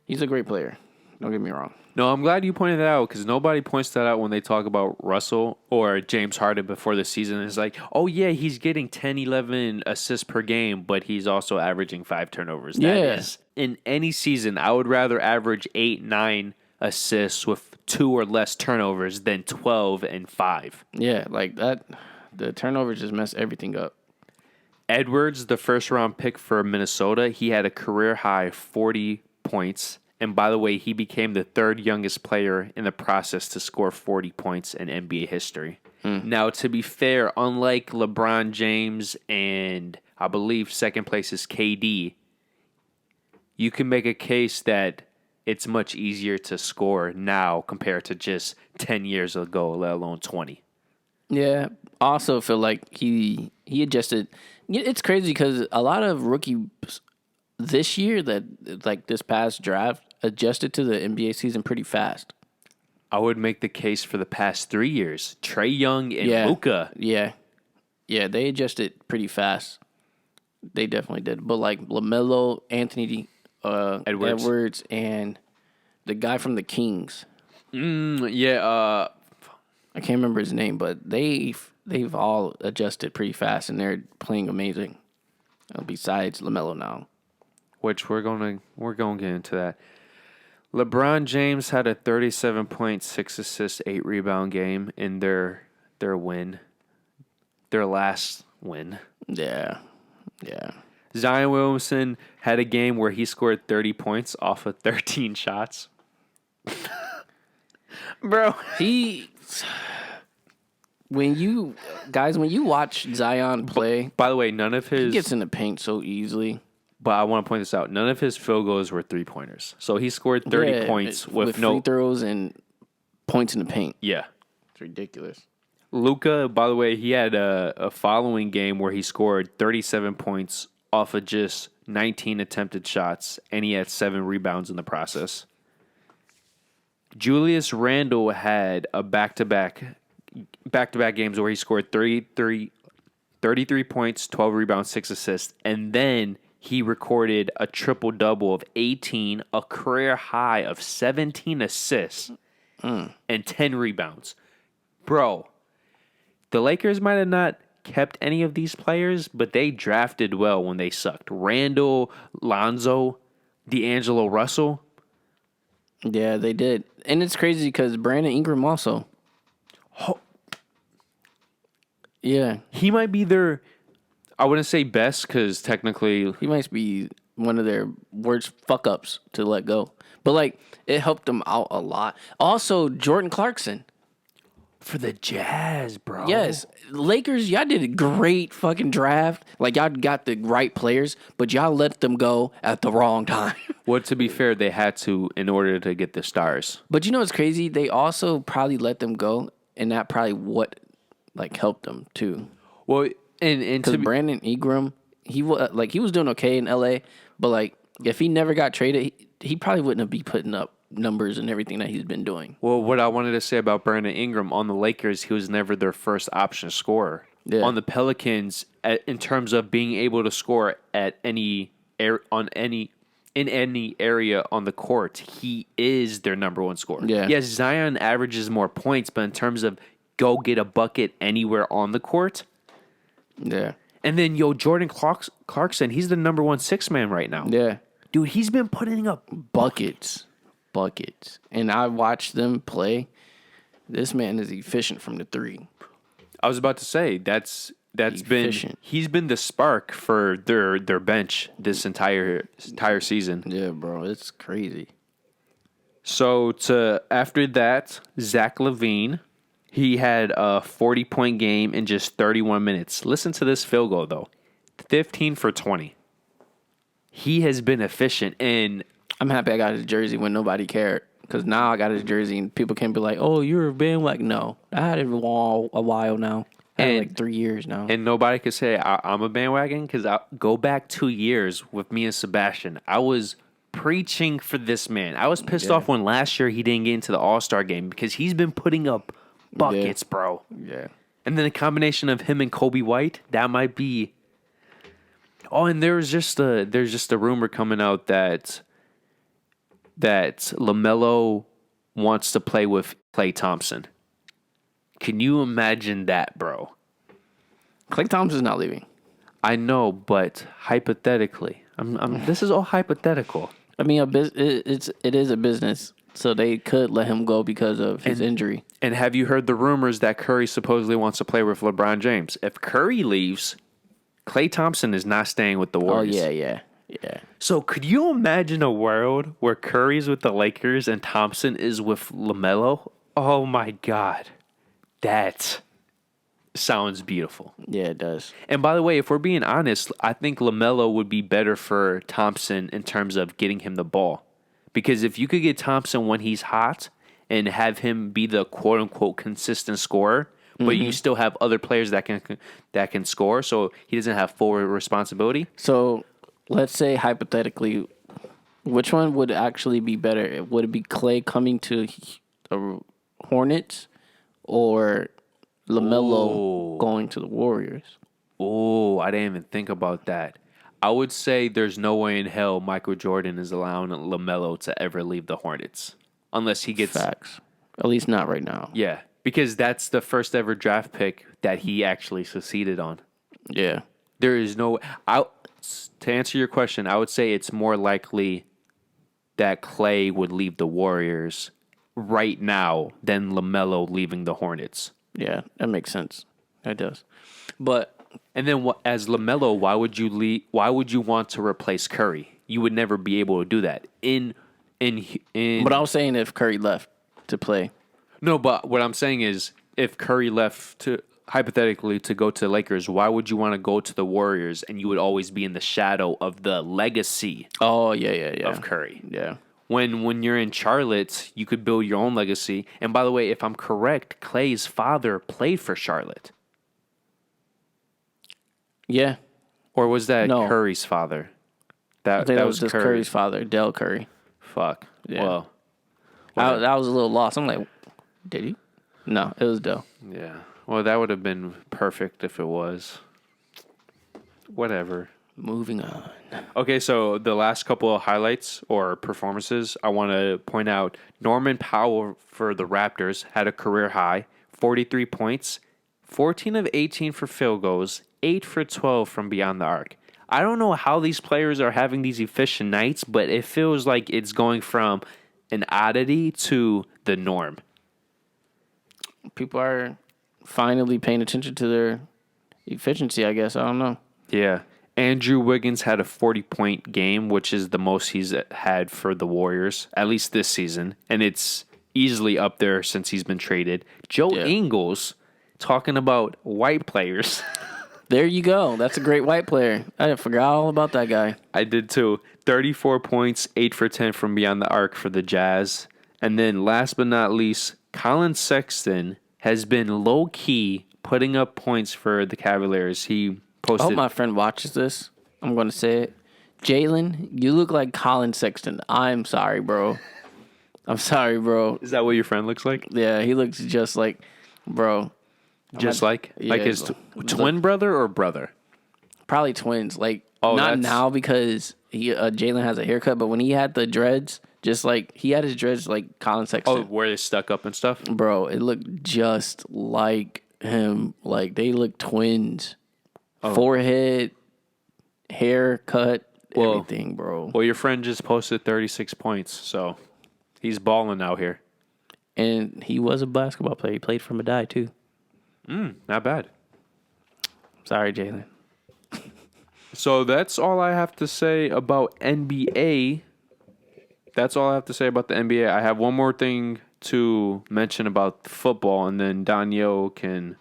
He's a great player. Don't get me wrong. No, I'm glad you pointed that out because nobody points that out when they talk about Russell or James Harden before the season. It's like, oh, yeah, he's getting 10, 11 assists per game, but he's also averaging 5 turnovers. That is, in any season, I would rather average 8, 9 assists with 2 or less turnovers than 12 and 5. Yeah, like that. The turnovers just mess everything up. Edwards, the first-round pick for Minnesota, he had a career-high 40 points. And by the way, he became the 3rd youngest player in the process to score 40 points in NBA history. Now, to be fair, unlike LeBron James and I believe second place is KD, you can make a case that it's much easier to score now compared to just 10 years ago, let alone 20. Yeah. Also feel like he adjusted. It's crazy because a lot of rookies this year that like this past draft adjusted to the NBA season pretty fast. I would make the case for the past 3 years. Trae Young and Luka. Yeah. Yeah, they adjusted pretty fast. They definitely did. But like LaMelo, Anthony Edwards, and the guy from the Kings. Yeah. I can't remember his name, but they've all adjusted pretty fast, and they're playing amazing. Besides LaMelo now. which we're gonna get into that. LeBron James had a 37.6 assist, 8 rebound game in their win, their last win. Yeah. Zion Williamson had a game where he scored 30 points off of 13 shots. Bro, when you watch Zion play, by the way, none of he his gets in the paint so easily. but I want to point this out. None of his field goals were 3-pointers. So he scored 30 points with no free throws and points in the paint. Yeah. It's ridiculous. Luka, by the way, he had a following game where he scored 37 points off of just 19 attempted shots, and he had 7 rebounds in the process. Julius Randle had a back-to-back games where he scored 33 points, 12 rebounds, 6 assists, and then he recorded a triple-double of 18, a career high of 17 assists, and 10 rebounds. Bro, the Lakers might have not kept any of these players, but they drafted well when they sucked. Randall, Lonzo, D'Angelo Russell. Yeah, they did. And it's crazy because Brandon Ingram also. Yeah. He might be their, I wouldn't say best because technically. He might be one of their worst fuck-ups to let go. But, like, it helped them out a lot. Also, Jordan Clarkson. For the Jazz, bro. Yes. Lakers, y'all did a great fucking draft. Like, y'all got the right players, but y'all let them go at the wrong time. Well, to be fair, they had to in order to get the stars. But you know what's crazy? They also probably let them go, and that probably what, like, helped them, too. Well, and Because Brandon Ingram, he was doing okay in L.A., but, like, if he never got traded, he probably wouldn't be putting up numbers and everything that he's been doing. Well, what I wanted to say about Brandon Ingram on the Lakers, he was never their first option scorer. Yeah. On the Pelicans, in terms of being able to score at in any area on the court, he is their number one scorer. Yeah. Yes, Zion averages more points, but in terms of go get a bucket anywhere on the court. Yeah. And then, Jordan Clarkson, he's the number one 6-man right now. Yeah. Dude, he's been putting up buckets. And I watched them play. This man is efficient from the 3. I was about to say he's been the spark for their bench this entire season. Yeah, bro, it's crazy. So after that, Zach LaVine, he had a 40-point game in just 31 minutes. Listen to this field goal though, 15 for 20. He has been efficient, and I'm happy I got his jersey when nobody cared. Because now I got his jersey and people can't be like, oh, you're a bandwagon. No, I had it a while now. I had it like 3 years now. And nobody could say I'm a bandwagon because I go back 2 years with me and Sebastian. I was preaching for this man. I was pissed off when last year he didn't get into the All-Star game because he's been putting up buckets, bro. Yeah. And then the combination of him and Kobe White, that might be. Oh, and there's just a rumor coming out that LaMelo wants to play with Klay Thompson. Can you imagine that, bro? Klay Thompson's not leaving. I know, but hypothetically, this is all hypothetical. I mean, it is a business, so they could let him go because of his injury. And have you heard the rumors that Curry supposedly wants to play with LeBron James? If Curry leaves, Klay Thompson is not staying with the Warriors. Oh, yeah. So could you imagine a world where Curry's with the Lakers and Thompson is with LaMelo? Oh, my God. That sounds beautiful. Yeah, it does. And by the way, if we're being honest, I think LaMelo would be better for Thompson in terms of getting him the ball. Because if you could get Thompson when he's hot and have him be the quote-unquote consistent scorer, but you still have other players that can score, so he doesn't have full responsibility. So let's say hypothetically, which one would actually be better? Would it be Klay coming to the Hornets or LaMelo going to the Warriors? Oh, I didn't even think about that. I would say there's no way in hell Michael Jordan is allowing LaMelo to ever leave the Hornets. Unless he gets... Facts. At least not right now. Yeah. because that's the first ever draft pick that he actually succeeded on. Yeah. There is no. To answer your question, I would say it's more likely that Clay would leave the Warriors right now than LaMelo leaving the Hornets. Yeah, that makes sense. That does. But And then as LaMelo, why would you leave? Why would you want to replace Curry? You would never be able to do that. But I was saying if Curry left to play. No, but what I'm saying is if Curry left to hypothetically to go to the Lakers, why would you want to go to the Warriors and you would always be in the shadow of the legacy Oh, yeah. of Curry? Yeah. When you're in Charlotte, you could build your own legacy. And by the way, if I'm correct, Clay's father played for Charlotte. Yeah. Or was that No. Curry's father? I think That was just Curry. Curry's father, Del Curry. Fuck. Yeah. Well, I was a little lost. I'm like, did he? No, it was Del. yeah. Well, that would have been perfect if it was. Whatever. Moving on. Okay, so the last couple of highlights or performances, I want to point out Norman Powell for the Raptors had a career high, 43 points, 14 of 18 for field goals, 8 for 12 from beyond the arc. I don't know how these players are having these efficient nights, but it feels like it's going from an oddity to the norm. People are finally paying attention to their efficiency, I guess. I don't know. Yeah. Andrew Wiggins had a 40-point game, which is the most he's had for the Warriors, at least this season. And it's easily up there since he's been traded. Joe Ingles, talking about white players. There you go. That's a great white player. I forgot all about that guy. I did too. 34 points, 8 for 10 from beyond the arc for the Jazz. And then last but not least, Colin Sexton has been low-key putting up points for the Cavaliers. He posted... I hope my friend watches this. I'm going to say it. Jalen, you look like Colin Sexton. I'm sorry, bro. I'm sorry, bro. Is that what your friend looks like? Yeah, he looks just like, bro. Just like his twin brother or brother? Probably twins. Like, Oh, not that's- now because Jalen has a haircut, but when he had the dreads, just like, he had his dreads like Colin Sexton. Oh, where they stuck up and stuff? Bro, it looked just like him. Like, they look twins. Forehead, haircut, everything, bro. Well, your friend just posted 36 points, so he's balling out here. And he was a basketball player. He played for Madai, too. Not bad. Sorry, Jalen. So that's all I have to say about NBA. That's all I have to say about the NBA. I have one more thing to mention about football, and then Daniel can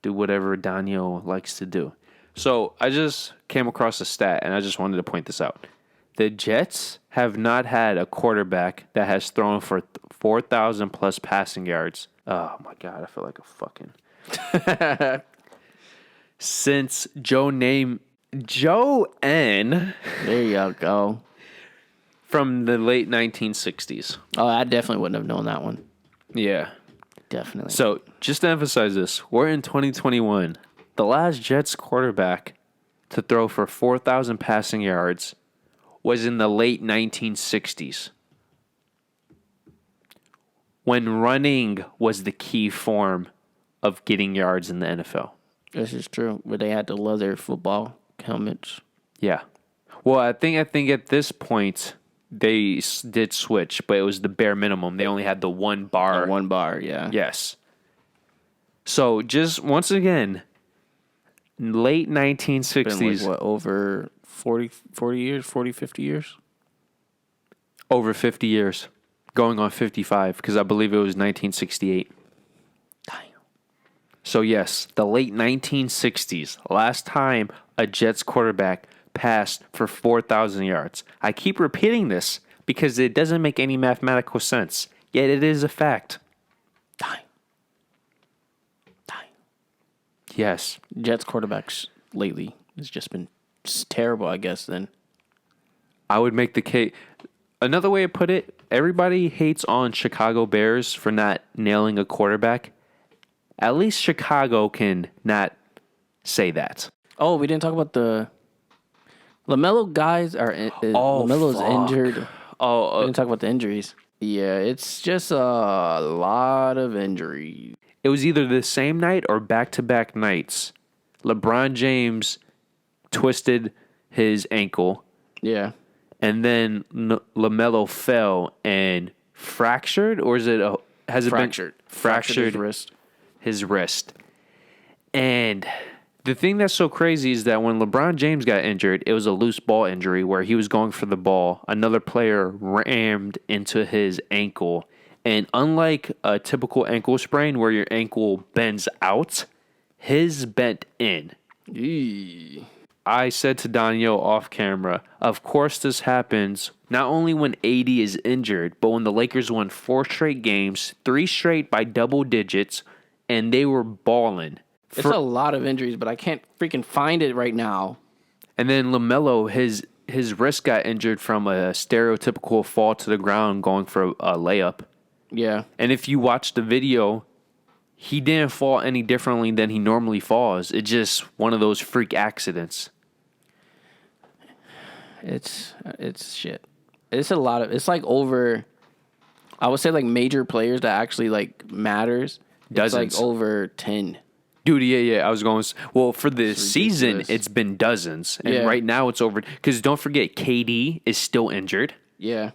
do whatever Daniel likes to do. So I just came across a stat, and I just wanted to point this out. The Jets have not had a quarterback that has thrown for 4,000 plus passing yards. Oh, my God. I feel like a fucking... Since Joe N. There you go. From the late 1960s. Oh, I definitely wouldn't have known that one. Yeah. Definitely. So, just to emphasize this, we're in 2021. The last Jets quarterback to throw for 4,000 passing yards was in the late 1960s, when running was the key form of getting yards in the NFL. This is true. But they had the leather football helmets. Yeah. Well, I think at this point they did switch, but it was the bare minimum. They only had the one bar. One bar, yeah. Yes. So just once again, late 1960s. Been like, what, over 40 years, 40, 50 years? Over 50 years. Going on 55, because I believe it was 1968. Damn. So yes, the late 1960s, last time a Jets quarterback passed for 4,000 yards. I keep repeating this because it doesn't make any mathematical sense, yet it is a fact. Damn. Yes. Jets quarterbacks lately has just been terrible, I guess, then. I would make the case. Another way to put it, everybody hates on Chicago Bears for not nailing a quarterback. At least Chicago can not say that. Oh, we didn't talk about the LaMelo guys are LaMelo's fuck. injured. Oh, We didn't talk about the injuries. Yeah, it's just a lot of injuries. it was either the same night or back-to-back nights. LeBron James twisted his ankle. Yeah. And then LaMelo fell and fractured, or is it Fractured. Fractured his wrist. And the thing that's so crazy is that when LeBron James got injured, it was a loose ball injury where he was going for the ball. Another player rammed into his ankle. And unlike a typical ankle sprain where your ankle bends out, his bent in. Eee. I said to Donyhal off camera, of course this happens not only when AD is injured, but when the Lakers won 4 straight games, 3 straight by double digits, and they were balling. It's a lot of injuries, but I can't freaking find it right now. And then LaMelo, his wrist got injured from a stereotypical fall to the ground going for a layup. Yeah. And if you watch the video, he didn't fall any differently than he normally falls. It's just one of those freak accidents. It's shit. It's a lot of. It's like over. I would say like major players that actually like matters. Dozens. It's like over 10. Dude, yeah. I was going. Well, for the season, ridiculous. it's been dozens, and Yeah. right now it's over. Because don't forget, KD is still injured. Yeah.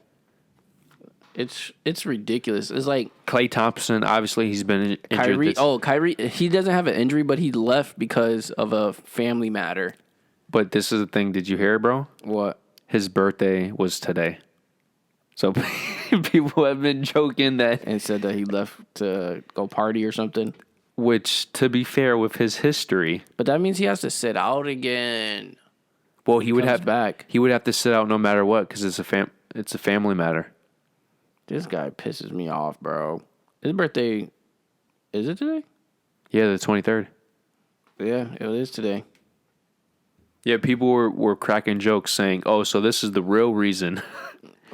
It's ridiculous. It's like Klay Thompson, obviously, he's been injured. Kyrie. Kyrie. He doesn't have an injury, but he left because of a family matter. But this is the thing. Did you hear, bro? What? His birthday was today. So people have been joking that. And said that he left to go party or something. Which, to be fair, with his history, But that means he has to sit out again. well, he would Comes have back. He would have to sit out no matter what because it's a family matter. This guy pisses me off, bro. His birthday, is it today? Yeah, the 23rd. Yeah, it is today. Yeah, people were cracking jokes saying, "Oh, so this is the real reason."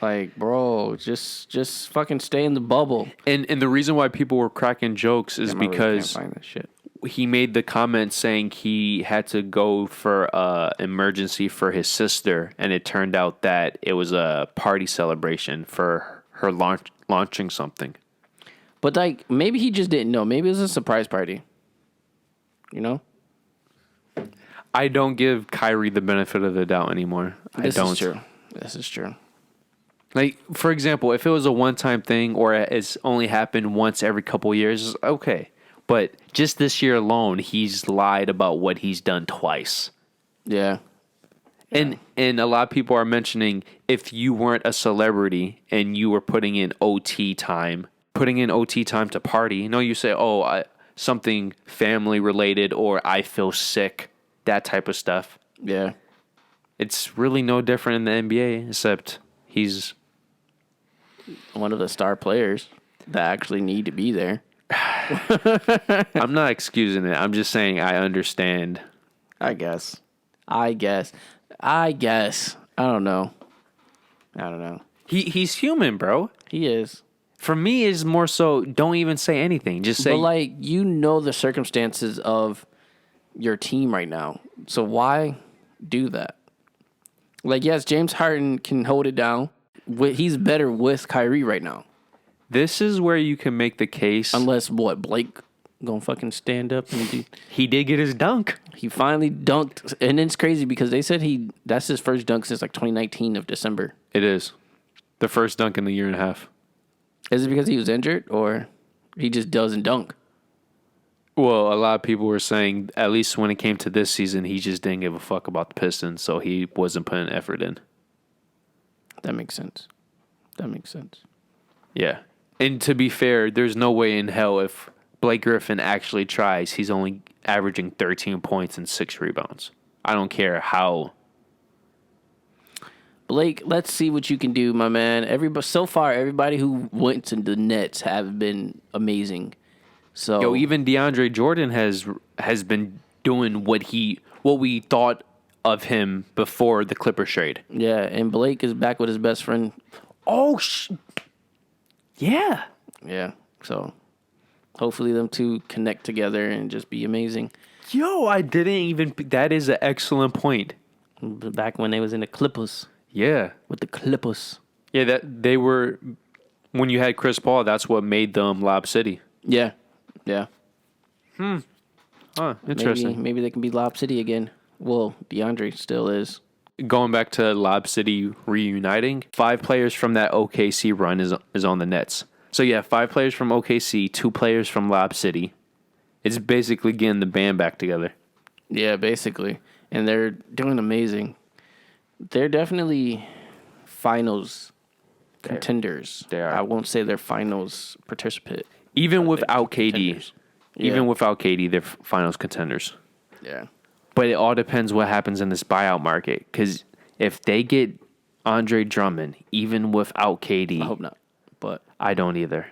Like, bro, just fucking stay in the bubble. And the reason why people were cracking jokes is Damn, I really because can't find that shit. he made the comment saying he had to go for emergency for his sister, and it turned out that it was a party celebration for her launching something. But like, maybe he just didn't know. Maybe it was a surprise party. You know? I don't give Kyrie the benefit of the doubt anymore. I don't. This is true. Like, for example, if it was a one-time thing or it's only happened once every couple years, okay. But just this year alone, he's lied about what he's done twice. Yeah. And a lot of people are mentioning if you weren't a celebrity and you were putting in OT time to party, you say, something family related or I feel sick, that type of stuff. Yeah. It's really no different in the NBA except he's One of the star players that actually need to be there. I'm not excusing it. I'm just saying I understand. I guess. I don't know. He's human, bro. He is. For me, it's more so don't even say anything. Just say, But like, you know the circumstances of your team right now. So why do that? Like, yes, James Harden can hold it down. He's better with Kyrie right now. this is where you can make the case. Unless, Blake gonna fucking stand up and do... He did get his dunk. He finally dunked. And it's crazy because they said that's his first dunk since like 2019 of December. It is. The first dunk in a year and a half. Is it because he was injured or he just doesn't dunk? Well, a lot of people were saying, at least when it came to this season, he just didn't give a fuck about the Pistons, so he wasn't putting effort in. That makes sense. Yeah. And to be fair, there's no way in hell if Blake Griffin actually tries, he's only averaging 13 points and 6 rebounds. I don't care how. Blake, let's see what you can do, my man. So far, everybody who went to the Nets have been amazing. So Yo, even DeAndre Jordan has been doing what we thought of him before the Clippers trade. yeah, and Blake is back with his best friend. Oh, yeah. Yeah, so hopefully them two connect together and just be amazing. Yo, I didn't even. That is an excellent point. Back when they was in the Clippers. Yeah. With the Clippers. Yeah, that they were. When you had Chris Paul, that's what made them Lob City. Yeah. Interesting. Maybe they can be Lob City again. Well, DeAndre still is. Going back to Lob City reuniting, 5 players from that OKC run is on the Nets. So yeah, 5 players from OKC, 2 players from Lob City. It's basically getting the band back together. Yeah, basically. And they're doing amazing. They're definitely finals contenders. They are. I won't say they're finals participant. Even without KD. Contenders. Even Yeah. without KD, they're finals contenders. Yeah. But it all depends what happens in this buyout market. Because if they get Andre Drummond, even without KD, I hope not. But I don't either.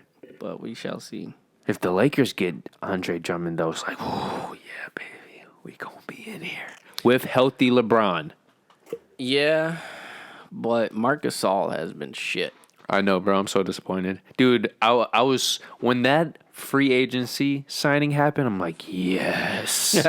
we shall see. If the Lakers get Andre Drummond, though, it's like, oh, yeah, baby, we going to be in here. With healthy LeBron. Yeah. But Marcus Gasol has been shit. I know, bro. I'm so disappointed. Dude, I was, when that free agency signing happened, I'm like, yes.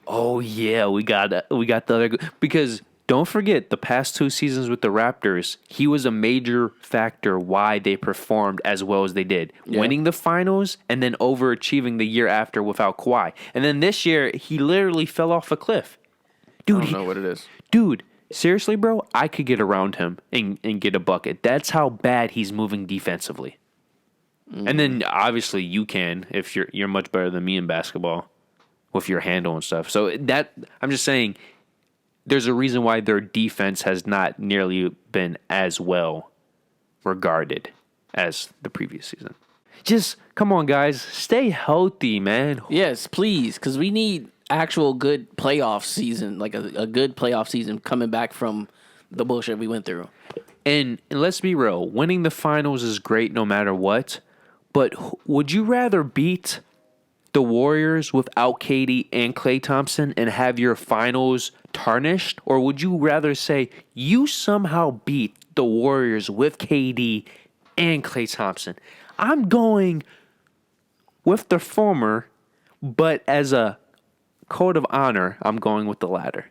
Oh, yeah, we got the other, because don't forget, the past 2 seasons with the Raptors, he was a major factor why they performed as well as they did. Yeah. Winning the finals and then overachieving the year after without Kawhi. And then this year, he literally fell off a cliff. Dude, I don't know what it is. Dude, seriously, bro, I could get around him and get a bucket. That's how bad he's moving defensively. And then obviously you can if you're much better than me in basketball with your handle and stuff. So that I'm just saying there's a reason why their defense has not nearly been as well regarded as the previous season. Just come on, guys, stay healthy, man. Yes, please, because we need actual good playoff season, like a good playoff season coming back from the bullshit we went through. And let's be real, winning the finals is great no matter what, but would you rather beat the Warriors without KD and Klay Thompson and have your finals tarnished? Or would you rather say you somehow beat the Warriors with KD and Klay Thompson? I'm going with the former, but as a code of honor, I'm going with the latter.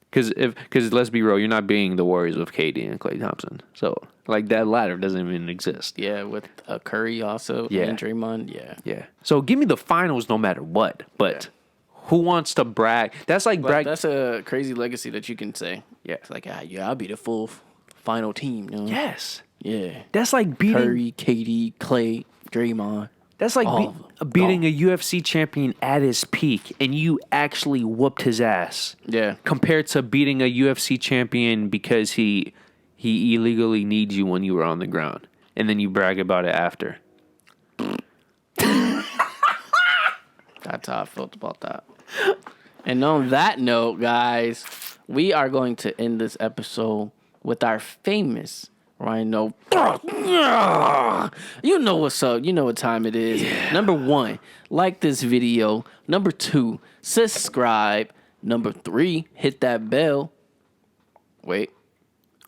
Because let's be real, you're not beating the Warriors with KD and Klay Thompson. So, like, that ladder doesn't even exist. Yeah, with Curry also Yeah. and Draymond. Yeah. Yeah. So, give me the finals no matter what. But who wants to brag? That's like But brag. that's a crazy legacy that you can say. Yeah. It's like, I'll be the full final team. You know? Yes. Yeah. That's like beating. Curry, KD, Klay, Draymond. That's like all of them. beating a UFC champion at his peak, and you actually whooped his ass. Yeah. Compared to beating a UFC champion because he illegally needs you when you were on the ground, and then you brag about it after. That's how I felt about that. And on that note, guys, we are going to end this episode with our famous Rhino. You know what's up. You know what time it is. Yeah. Number 1, like this video. Number 2, subscribe. Number 3, hit that bell. Wait.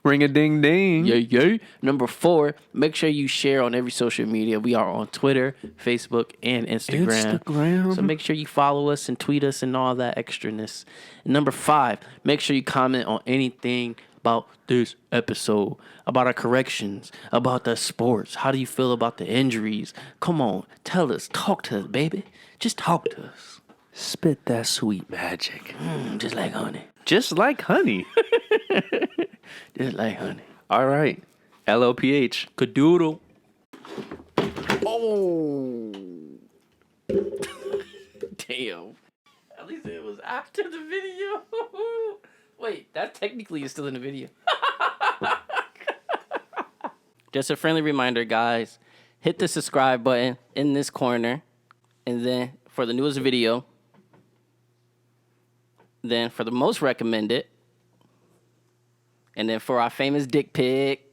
Ring a ding ding. Yeah. Number 4, make sure you share on every social media. We are on Twitter, Facebook, and Instagram. So make sure you follow us and tweet us and all that extraness. And number 5, make sure you comment on anything about this episode, about our corrections, about the sports. How do you feel about the injuries? Come on, tell us. Talk to us, baby. Just talk to us. Spit that sweet magic. Just like honey. Just like honey. Just like honey. All right. LLPH. Cadoodle. Oh. Damn. At least it was after the video. Wait, that technically is still in the video. Just a friendly reminder, guys. Hit the subscribe button in this corner. And then for the newest video. Then for the most recommended. And then for our famous dick pic.